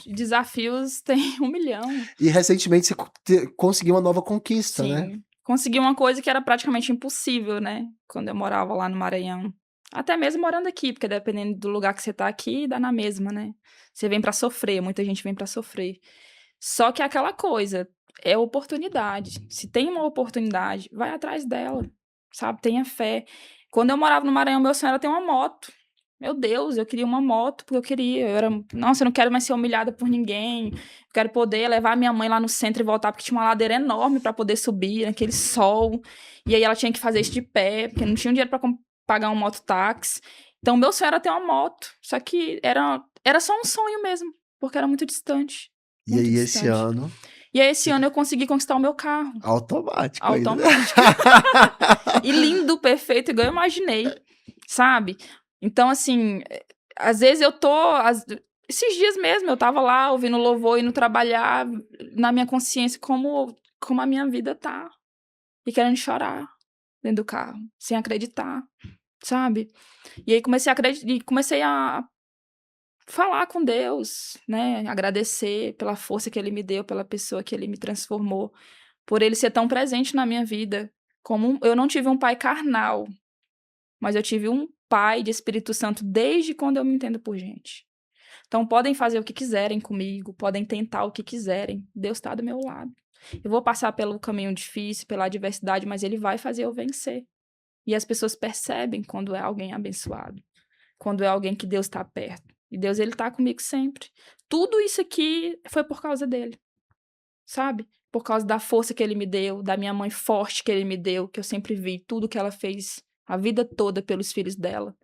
e desafios tem 1 milhão. E recentemente você conseguiu uma nova conquista, Sim. né? Consegui uma coisa que era praticamente impossível, né? Quando eu morava lá no Maranhão. Até mesmo morando aqui, porque dependendo do lugar que você tá aqui, dá na mesma, né? Você vem pra sofrer, muita gente vem pra sofrer. Só que é aquela coisa, é oportunidade. Se tem uma oportunidade, vai atrás dela, sabe? Tenha fé. Quando eu morava no Maranhão, meu sonho era ter uma moto. Meu Deus, eu queria uma moto, porque eu queria. Nossa, eu não quero mais ser humilhada por ninguém. Eu quero poder levar minha mãe lá no centro e voltar, porque tinha uma ladeira enorme pra poder subir, naquele sol. E aí ela tinha que fazer isso de pé, porque não tinha dinheiro pra pagar um mototáxi. Então, meu sonho era ter uma moto. Só que era só um sonho mesmo, porque era muito distante. E aí, esse ano... E aí, esse ano eu consegui conquistar o meu carro. Automático. Automático. E lindo, perfeito, igual eu imaginei, sabe? Então, assim, às vezes eu tô... Esses dias mesmo, eu tava lá ouvindo louvor, indo trabalhar, na minha consciência, como a minha vida tá. E querendo chorar dentro do carro, sem acreditar, sabe? E aí comecei a falar com Deus, né? Agradecer pela força que Ele me deu, pela pessoa que Ele me transformou, por Ele ser tão presente na minha vida. Eu não tive um pai carnal, mas eu tive um pai de Espírito Santo desde quando eu me entendo por gente. Então podem fazer o que quiserem comigo, podem tentar o que quiserem. Deus está do meu lado. Eu vou passar pelo caminho difícil, pela adversidade, mas Ele vai fazer eu vencer. E as pessoas percebem quando é alguém abençoado, quando é alguém que Deus está perto. E Deus, Ele está comigo sempre. Tudo isso aqui foi por causa dele, sabe? Por causa da força que Ele me deu, da minha mãe forte que Ele me deu, que eu sempre vi tudo que ela fez a vida toda pelos filhos dela.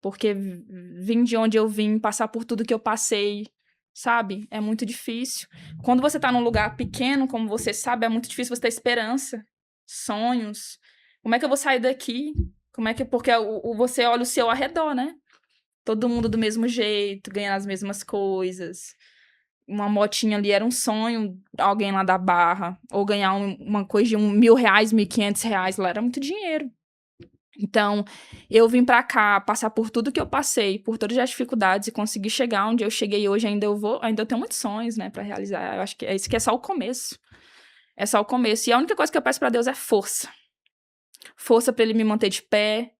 Porque vim de onde eu vim, passar por tudo que eu passei, sabe? É muito difícil. Quando você tá num lugar pequeno, como você sabe, é muito difícil você ter esperança, sonhos. Como é que eu vou sair daqui? Porque você olha o seu ao redor, né? Todo mundo do mesmo jeito, ganhando as mesmas coisas. Uma motinha ali era um sonho, alguém lá da Barra. Ou ganhar uma coisa de R$1.000, R$1.500, lá era muito dinheiro. Então, eu vim pra cá, passar por tudo que eu passei, por todas as dificuldades e conseguir chegar onde eu cheguei hoje. Ainda eu tenho muitos sonhos, né, pra realizar. Eu acho que isso que é só o começo. É só o começo. E a única coisa que eu peço pra Deus é força. Força pra Ele me manter de pé.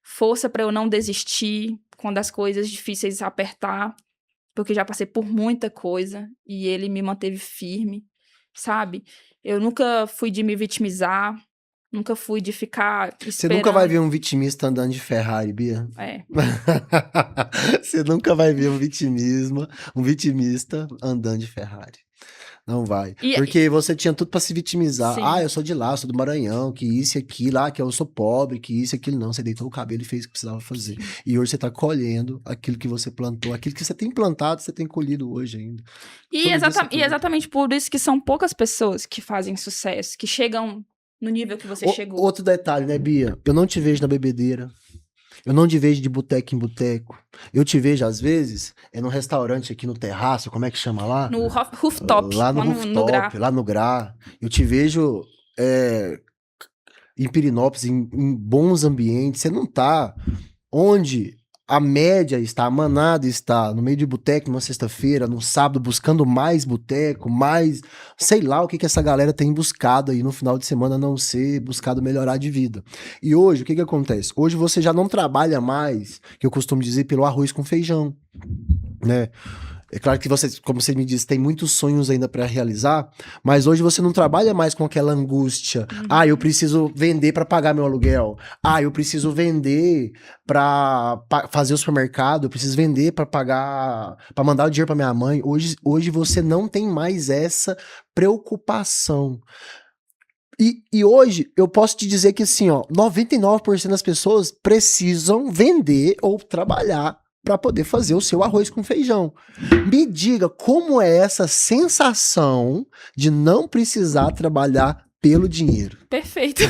Força pra eu não desistir quando as coisas difíceis apertar. Porque já passei por muita coisa e Ele me manteve firme, sabe? Eu nunca fui de me vitimizar. Nunca fui de ficar esperando. Você nunca vai ver um vitimista andando de Ferrari, Bia. É. Você nunca vai ver um vitimista andando de Ferrari. Não vai. Porque você tinha tudo pra se vitimizar. Sim. Eu sou de lá, sou do Maranhão, que isso e aquilo, que eu sou pobre, que isso e aquilo. Não, você deitou o cabelo e fez o que precisava fazer. Sim. E hoje você tá colhendo aquilo que você plantou, aquilo que você tem plantado, você tem colhido hoje ainda. E exatamente por isso que são poucas pessoas que fazem sucesso, que chegam no nível que você chegou. Outro detalhe, né, Bia? Eu não te vejo na bebedeira. Eu não te vejo de boteco em boteco. Eu te vejo, às vezes, num restaurante aqui no terraço, como é que chama lá? No rooftop. Lá no rooftop, lá no Gra. Eu te vejo em Pirinópolis, em bons ambientes. Você não tá onde a média está, a manada está, no meio de boteco, numa sexta-feira, num sábado, buscando mais boteco, mais... Sei lá o que essa galera tem buscado aí no final de semana, a não ser buscado melhorar de vida. E hoje, o que acontece? Hoje você já não trabalha mais, que eu costumo dizer, pelo arroz com feijão, né? É claro que você, como você me disse, tem muitos sonhos ainda para realizar, mas hoje você não trabalha mais com aquela angústia. Eu preciso vender para pagar meu aluguel. Eu preciso vender para fazer o supermercado. Eu preciso vender para pagar, para mandar o dinheiro para minha mãe. Hoje você não tem mais essa preocupação. E hoje eu posso te dizer que assim, 99% das pessoas precisam vender ou trabalhar para poder fazer o seu arroz com feijão. Me diga como é essa sensação de não precisar trabalhar pelo dinheiro. Perfeito.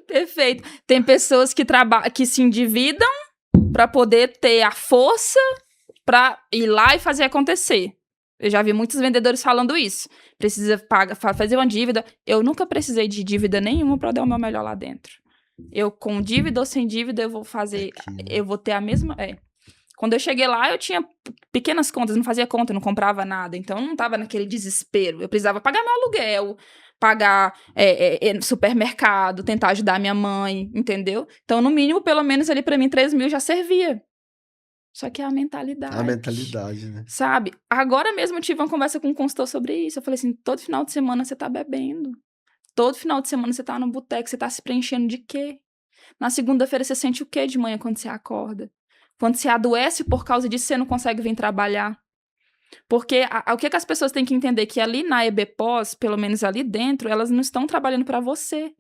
Perfeito. Tem pessoas que se endividam para poder ter a força para ir lá e fazer acontecer. Eu já vi muitos vendedores falando isso. Precisa fazer uma dívida. Eu nunca precisei de dívida nenhuma para dar o meu melhor lá dentro. Eu, com dívida ou sem dívida, eu vou fazer... Eu vou ter a mesma... Quando eu cheguei lá, eu tinha pequenas contas, não fazia conta, não comprava nada. Então, eu não tava naquele desespero. Eu precisava pagar meu aluguel, pagar supermercado, tentar ajudar minha mãe, entendeu? Então, no mínimo, pelo menos ali pra mim, 3 mil já servia. Só que é a mentalidade. A mentalidade, né? Sabe? Agora mesmo eu tive uma conversa com um consultor sobre isso. Eu falei assim, todo final de semana você tá bebendo. Todo final de semana você tá no boteco, você tá se preenchendo de quê? Na segunda-feira você sente o quê de manhã quando você acorda? Quando você adoece por causa disso, você não consegue vir trabalhar. Porque o que as pessoas têm que entender? Que ali na EBPOS, pelo menos ali dentro, elas não estão trabalhando para você.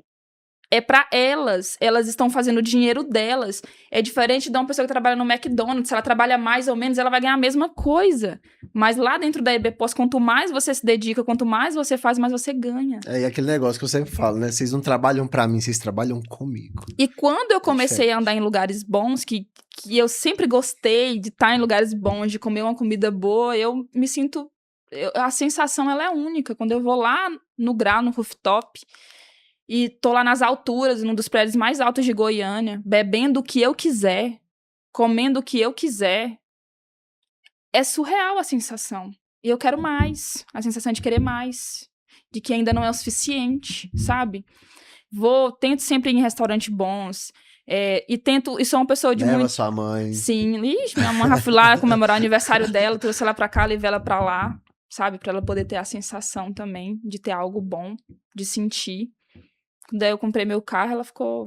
é pra elas. Elas estão fazendo o dinheiro delas. É diferente de uma pessoa que trabalha no McDonald's. Se ela trabalha mais ou menos, ela vai ganhar a mesma coisa. Mas lá dentro da EBPOS, quanto mais você se dedica, quanto mais você faz, mais você ganha. É aquele negócio que eu sempre falo, né? Vocês não trabalham pra mim, vocês trabalham comigo. E quando eu comecei diferente. a andar em lugares bons, que eu sempre gostei de estar em lugares bons, de comer uma comida boa, eu me sinto... a sensação, ela é única. Quando eu vou lá no grau, no rooftop, e tô lá nas alturas, num dos prédios mais altos de Goiânia, bebendo o que eu quiser, comendo o que eu quiser, é surreal a sensação. E eu quero mais. A sensação de querer mais. De que ainda não é o suficiente, sabe? Tento sempre ir em restaurantes bons. E sou uma pessoa de Leva muito... sua mãe. Sim, minha mãe já fui lá comemorar o aniversário dela, trouxe ela pra cá, levei ela pra lá, sabe? Pra ela poder ter a sensação também de ter algo bom, de sentir. Daí eu comprei meu carro, ela ficou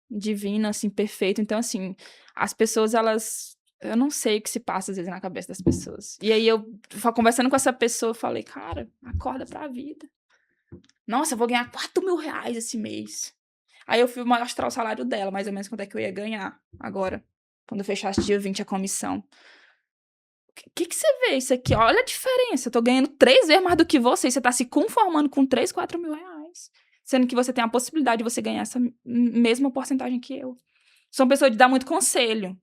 divina, assim, perfeita. Então, assim, as pessoas, elas... Eu não sei o que se passa, às vezes, na cabeça das pessoas. E aí, conversando com essa pessoa, eu falei, cara, acorda pra vida. Nossa, eu vou ganhar 4 mil reais esse mês. Aí eu fui mostrar o salário dela, mais ou menos quanto é que eu ia ganhar agora. Quando eu fechasse dia 20 a comissão. O que você vê isso aqui? Olha a diferença. Eu tô ganhando 3 vezes mais do que você. E você tá se conformando com 3, 4 mil reais. Sendo que você tem a possibilidade de você ganhar essa mesma porcentagem que eu. Sou uma pessoa de dar muito conselho.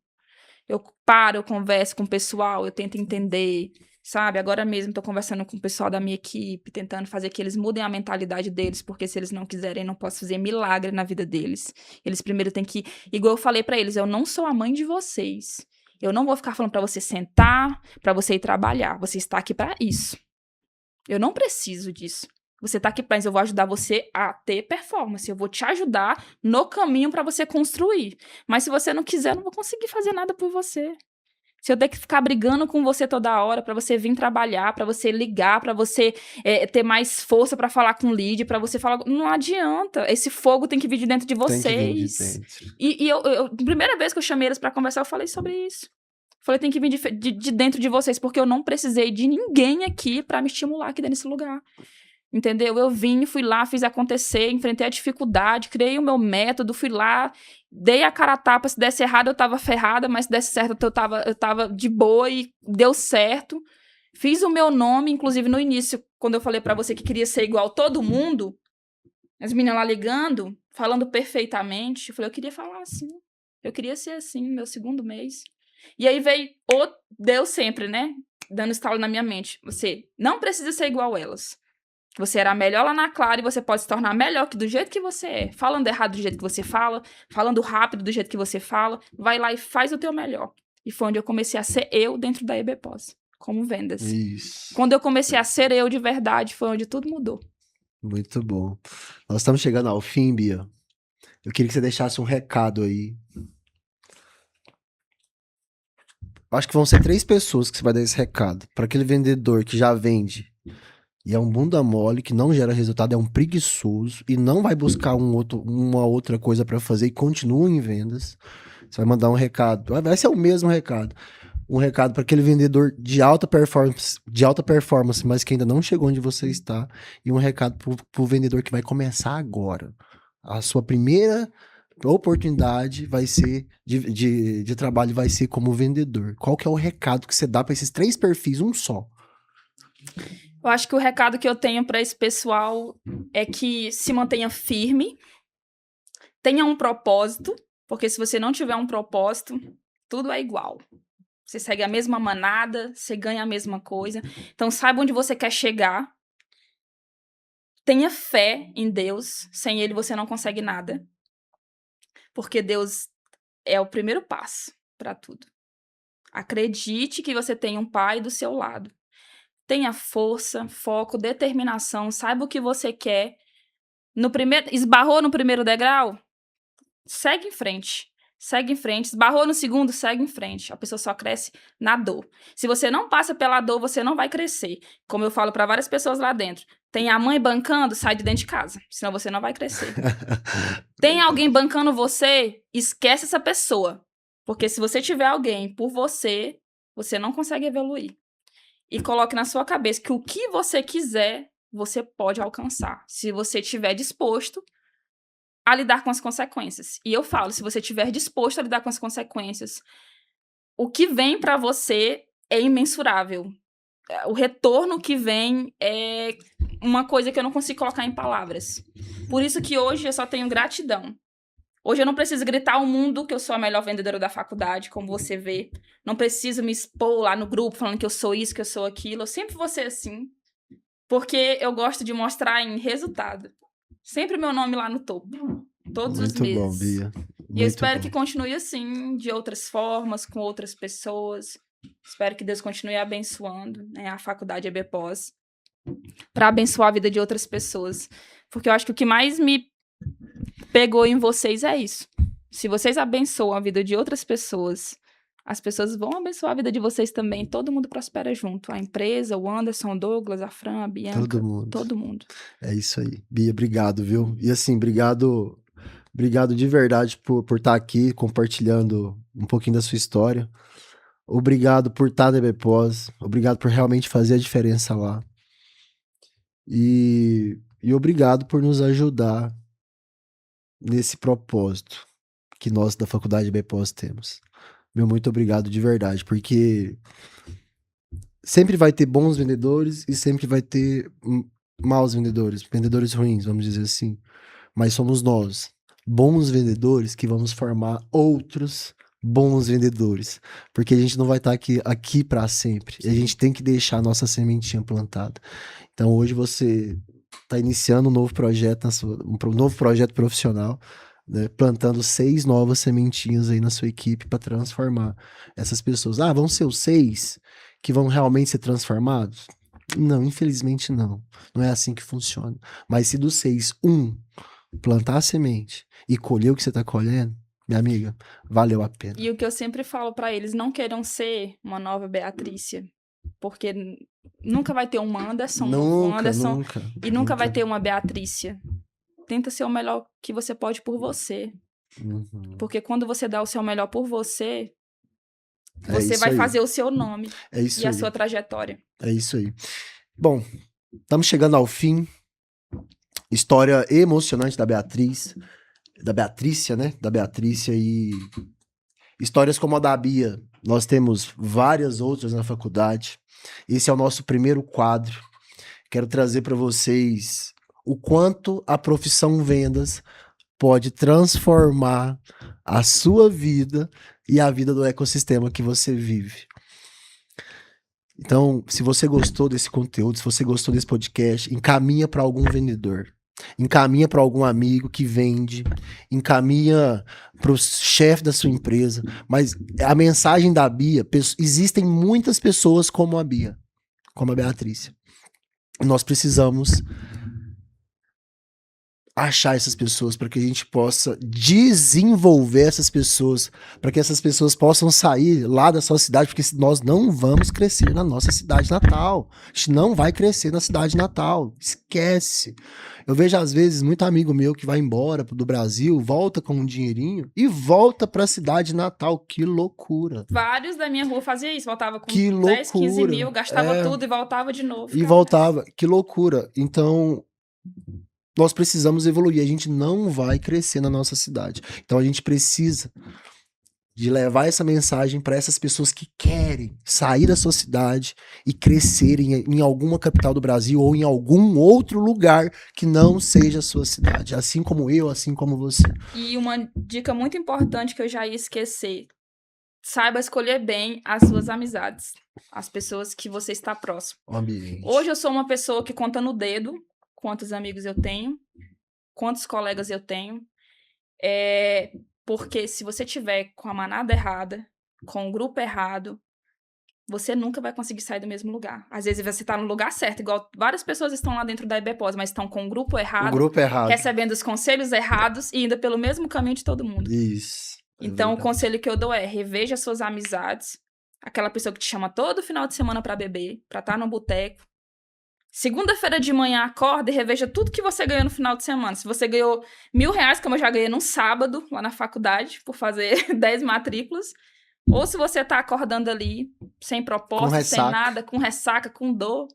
Eu paro, eu converso com o pessoal, eu tento entender, sabe? Agora mesmo tô conversando com o pessoal da minha equipe, tentando fazer que eles mudem a mentalidade deles, porque se eles não quiserem, eu não posso fazer milagre na vida deles. Eles primeiro têm que... Igual eu falei pra eles, eu não sou a mãe de vocês. Eu não vou ficar falando pra você sentar, pra você ir trabalhar. Você está aqui pra isso. Eu não preciso disso. Você tá aqui pra isso, eu vou ajudar você a ter performance. Eu vou te ajudar no caminho pra você construir. Mas se você não quiser, eu não vou conseguir fazer nada por você. Se eu ter que ficar brigando com você toda hora pra você vir trabalhar, pra você ligar, pra você ter mais força pra falar com o lead, pra você falar... Não adianta. Esse fogo tem que vir de dentro de Tem que vir de vocês. dentro. E primeira vez que eu chamei eles pra conversar, eu falei sobre isso. Falei, tem que vir de dentro de vocês, porque eu não precisei de ninguém aqui pra me estimular aqui dentro desse lugar. Entendeu? Eu vim, fui lá, fiz acontecer, enfrentei a dificuldade, criei o meu método, fui lá, dei a cara a tapa. Se desse errado, eu tava ferrada, mas se desse certo, eu tava de boa e deu certo. Fiz o meu nome, inclusive no início, quando eu falei pra você que queria ser igual todo mundo, as meninas lá ligando, falando perfeitamente, eu falei, eu queria falar assim, eu queria ser assim, meu segundo mês. E aí veio Deus sempre, né? Dando estalo na minha mente. Você não precisa ser igual elas. Você era melhor lá na Clara e você pode se tornar melhor que do jeito que você é. Falando errado do jeito que você fala, falando rápido do jeito que você fala, vai lá e faz o teu melhor. E foi onde eu comecei a ser eu dentro da EBPOS, como vendas. Isso. Quando eu comecei a ser eu de verdade, foi onde tudo mudou. Muito bom. Nós estamos chegando ao fim, Bia. Eu queria que você deixasse um recado aí. Acho que vão ser 3 pessoas que você vai dar esse recado. Para aquele vendedor que já vende e é um bunda mole, que não gera resultado, é um preguiçoso e não vai buscar uma outra coisa para fazer e continua em vendas. Você vai mandar um recado. Vai ser o mesmo recado. Um recado para aquele vendedor de alta performance, mas que ainda não chegou onde você está. E um recado para o vendedor que vai começar agora. A sua primeira oportunidade vai ser de trabalho, vai ser como vendedor. Qual que é o recado que você dá para esses 3 perfis, um só? Eu acho que o recado que eu tenho para esse pessoal é que se mantenha firme, tenha um propósito, porque se você não tiver um propósito, tudo é igual. Você segue a mesma manada, você ganha a mesma coisa. Então, saiba onde você quer chegar. Tenha fé em Deus. Sem Ele, você não consegue nada. Porque Deus é o primeiro passo para tudo. Acredite que você tem um pai do seu lado. Tenha força, foco, determinação. Saiba o que você quer. Esbarrou no primeiro degrau? Segue em frente. Segue em frente. Esbarrou no segundo, segue em frente. A pessoa só cresce na dor. Se você não passa pela dor, você não vai crescer. Como eu falo para várias pessoas lá dentro. Tem a mãe bancando, sai de dentro de casa. Senão você não vai crescer. Tem alguém bancando você, esquece essa pessoa. Porque se você tiver alguém por você, você não consegue evoluir. E coloque na sua cabeça que o que você quiser, você pode alcançar. Se você estiver disposto a lidar com as consequências. E eu falo, se você estiver disposto a lidar com as consequências, o que vem para você é imensurável. O retorno que vem é uma coisa que eu não consigo colocar em palavras. Por isso que hoje eu só tenho gratidão. Hoje eu não preciso gritar ao mundo que eu sou a melhor vendedora da faculdade, como você vê. Não preciso me expor lá no grupo falando que eu sou isso, que eu sou aquilo. Eu sempre vou ser assim, porque eu gosto de mostrar em resultado. Sempre meu nome lá no topo. Todos os Muito meses. bom, Bia. E eu espero que continue assim, de outras formas, com outras pessoas. Espero que Deus continue abençoando, né, a faculdade EBPOS, para abençoar a vida de outras pessoas. Porque eu acho que o que mais me pegou em vocês é isso. Se vocês abençoam a vida de outras pessoas, as pessoas vão abençoar a vida de vocês também. Todo mundo prospera junto. A empresa, o Anderson, o Douglas, a Fran, a Bianca. Todo mundo. É isso aí. Bia, obrigado, viu? E assim, obrigado de verdade por estar aqui compartilhando um pouquinho da sua história. Obrigado por estar na EBPOS. Obrigado por realmente fazer a diferença lá. E obrigado por nos ajudar nesse propósito que nós da Faculdade EBPOS temos. Meu muito obrigado de verdade, porque sempre vai ter bons vendedores e sempre vai ter maus vendedores, vendedores ruins, vamos dizer assim. Mas somos nós, bons vendedores, que vamos formar outros bons vendedores. Porque a gente não vai estar aqui para sempre. E a gente tem que deixar a nossa sementinha plantada. Então hoje você está iniciando um novo projeto, um novo projeto profissional, né, plantando 6 novas sementinhas aí na sua equipe para transformar essas pessoas. Ah, vão ser os 6 que vão realmente ser transformados? Não, infelizmente não. Não é assim que funciona. Mas se dos 6, plantar a semente e colher o que você está colhendo, minha amiga, valeu a pena. E o que eu sempre falo para eles, não queiram ser uma nova Beatrícia, porque nunca vai ter um Anderson, um novo Anderson, e nunca vai ter uma Beatrícia. Tenta ser o melhor que você pode por você. Porque quando você dá o seu melhor por você, você vai fazer o seu nome e a sua trajetória. É isso aí. Bom, estamos chegando ao fim. História emocionante da Beatrícia, né? Da Beatrícia e histórias como a da Bia. Nós temos várias outras na faculdade. Esse é o nosso primeiro quadro. Quero trazer para vocês o quanto a profissão vendas pode transformar a sua vida e a vida do ecossistema que você vive. Então, se você gostou desse conteúdo, se você gostou desse podcast, encaminha para algum vendedor. Encaminha para algum amigo que vende, encaminha para o chefe da sua empresa. Mas a mensagem da Bia, existem muitas pessoas como a Bia, como a Beatrícia. Nós precisamos achar essas pessoas para que a gente possa desenvolver essas pessoas, para que essas pessoas possam sair lá da sua cidade, porque nós não vamos crescer na nossa cidade natal. A gente não vai crescer na cidade natal. Esquece. Eu vejo às vezes muito amigo meu que vai embora do Brasil, volta com um dinheirinho e volta para a cidade natal. Que loucura. Vários da minha rua faziam isso, voltava com 10, 15 mil, gastava tudo e voltava de novo. E voltava. Que loucura. Então, nós precisamos evoluir, a gente não vai crescer na nossa cidade. Então a gente precisa de levar essa mensagem para essas pessoas que querem sair da sua cidade e crescerem em alguma capital do Brasil ou em algum outro lugar que não seja a sua cidade, assim como eu, assim como você. E uma dica muito importante que eu já ia esquecer: saiba escolher bem as suas amizades, as pessoas que você está próximo. Hoje eu sou uma pessoa que conta no dedo quantos amigos eu tenho, quantos colegas eu tenho, porque se você tiver com a manada errada, com o grupo errado, você nunca vai conseguir sair do mesmo lugar. Às vezes você está no lugar certo, igual várias pessoas estão lá dentro da EBPOS, mas estão com o grupo errado, recebendo os conselhos errados e indo pelo mesmo caminho de todo mundo. Isso. Então, o conselho que eu dou é: reveja suas amizades, aquela pessoa que te chama todo final de semana para beber, para estar no boteco. Segunda-feira de manhã, acorda e reveja tudo que você ganhou no final de semana. Se você ganhou R$1.000, como eu já ganhei num sábado, lá na faculdade, por fazer 10 matrículas. Ou se você tá acordando ali, sem proposta, sem nada, com ressaca, com dor.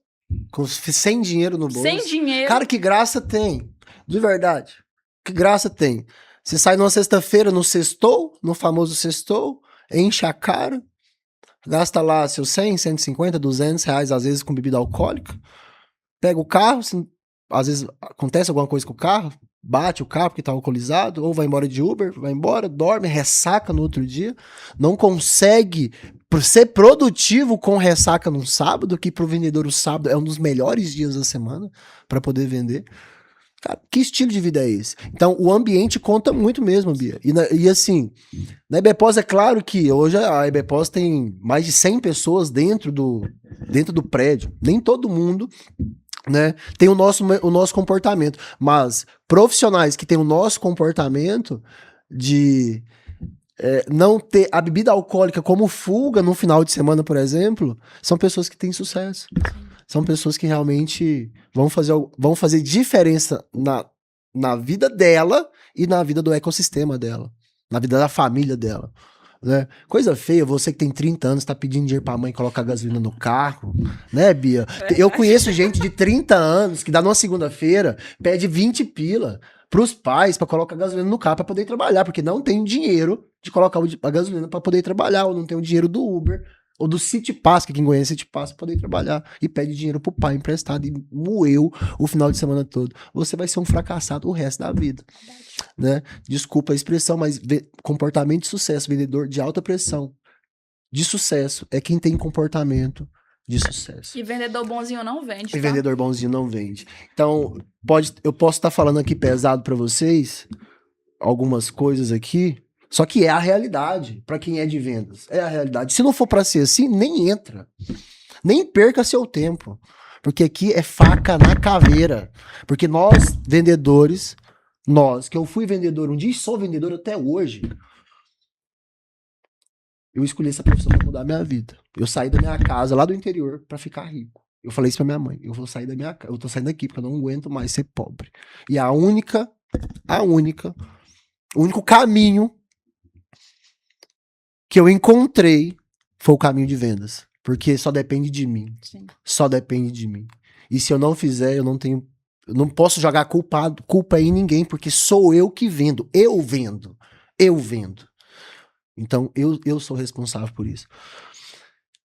Sem dinheiro no bolso. Sem dinheiro. Cara, que graça tem. De verdade. Que graça tem? Você sai numa sexta-feira no sextou, no famoso sextou, enche a cara, gasta lá seus 100, 150, 200 reais, às vezes com bebida alcoólica, pega o carro, às vezes acontece alguma coisa com o carro, bate o carro porque tá alcoolizado, ou vai embora de Uber, vai embora, dorme, ressaca no outro dia, não consegue ser produtivo com ressaca num sábado, que pro vendedor o sábado é um dos melhores dias da semana para poder vender. Cara, que estilo de vida é esse? Então, o ambiente conta muito mesmo, Bia. E assim, na EBPOS é claro que hoje a EBPOS tem mais de 100 pessoas dentro do prédio. Nem todo mundo, né, tem o nosso comportamento. Mas profissionais que têm o nosso comportamento de não ter a bebida alcoólica como fuga no final de semana, por exemplo, são pessoas que têm sucesso. São pessoas que realmente vão fazer diferença na vida dela e na vida do ecossistema dela, na vida da família dela, né? Coisa feia, você que tem 30 anos, tá pedindo dinheiro pra mãe colocar gasolina no carro, né, Bia? Eu conheço gente de 30 anos que dá numa segunda-feira, pede 20 pila pros pais pra colocar gasolina no carro pra poder trabalhar, porque não tem dinheiro de colocar a gasolina pra poder trabalhar, ou não tem o dinheiro do Uber, ou do City Pass, que quem conhece City Pass, poder trabalhar, e pede dinheiro pro pai emprestado e moeu o final de semana todo. Você vai ser um fracassado o resto da vida, né? Desculpa a expressão, mas comportamento de sucesso, vendedor de alta pressão, de sucesso, é quem tem comportamento de sucesso. E vendedor bonzinho não vende, E vendedor bonzinho não vende. Então, eu posso estar falando aqui pesado pra vocês, algumas coisas aqui, só que é a realidade, pra quem é de vendas. É a realidade. Se não for pra ser assim, nem entra. Nem perca seu tempo. Porque aqui é faca na caveira. Porque nós, vendedores, que eu fui vendedor um dia e sou vendedor até hoje, eu escolhi essa profissão pra mudar a minha vida. Eu saí da minha casa, lá do interior, pra ficar rico. Eu falei isso pra minha mãe. Eu vou sair da minha casa. Eu tô saindo daqui porque eu não aguento mais ser pobre. E o único caminho que eu encontrei foi o caminho de vendas. Porque só depende de mim. Sim. Só depende de mim. E se eu não fizer, eu não posso jogar culpa em ninguém, porque sou eu que vendo. Eu vendo. Então, eu sou responsável por isso.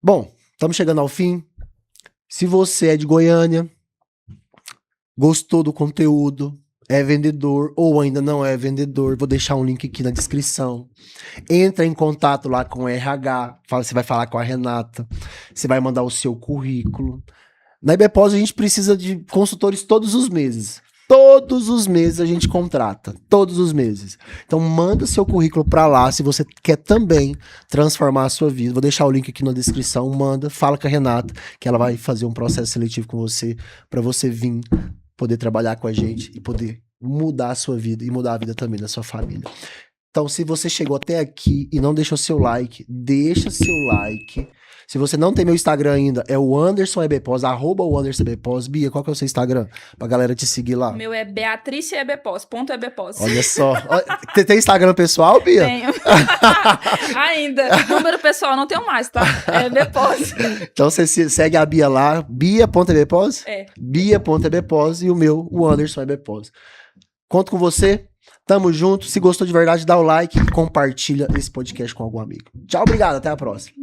Bom, estamos chegando ao fim. Se você é de Goiânia, gostou do conteúdo, é vendedor ou ainda não é vendedor, vou deixar um link aqui na descrição. Entra em contato lá com o RH, você vai falar com a Renata, você vai mandar o seu currículo. Na EBPOS a gente precisa de consultores todos os meses. Todos os meses a gente contrata, todos os meses. Então manda seu currículo pra lá se você quer também transformar a sua vida. Vou deixar o link aqui na descrição, manda, fala com a Renata, que ela vai fazer um processo seletivo com você, pra você vir poder trabalhar com a gente e poder mudar a sua vida e mudar a vida também da sua família. Então, se você chegou até aqui e não deixou seu like, deixa seu like. Se você não tem meu Instagram ainda, é o Anderson EBPOS, @o_AndersonEBPOS. Bia, qual que é o seu Instagram? Pra galera te seguir lá. O meu é Beatrice EBPOS, ponto EBPOS. Olha só. Você tem Instagram pessoal, Bia? Tenho. Ainda. Número pessoal não tenho mais, tá? É EBPOS. Então você segue a Bia lá, bia.ebpos? É. Bia.ebpos e o meu, o Anderson EBPOS. Conto com você. Tamo junto. Se gostou de verdade, dá o like e compartilha esse podcast com algum amigo. Tchau, obrigado. Até a próxima.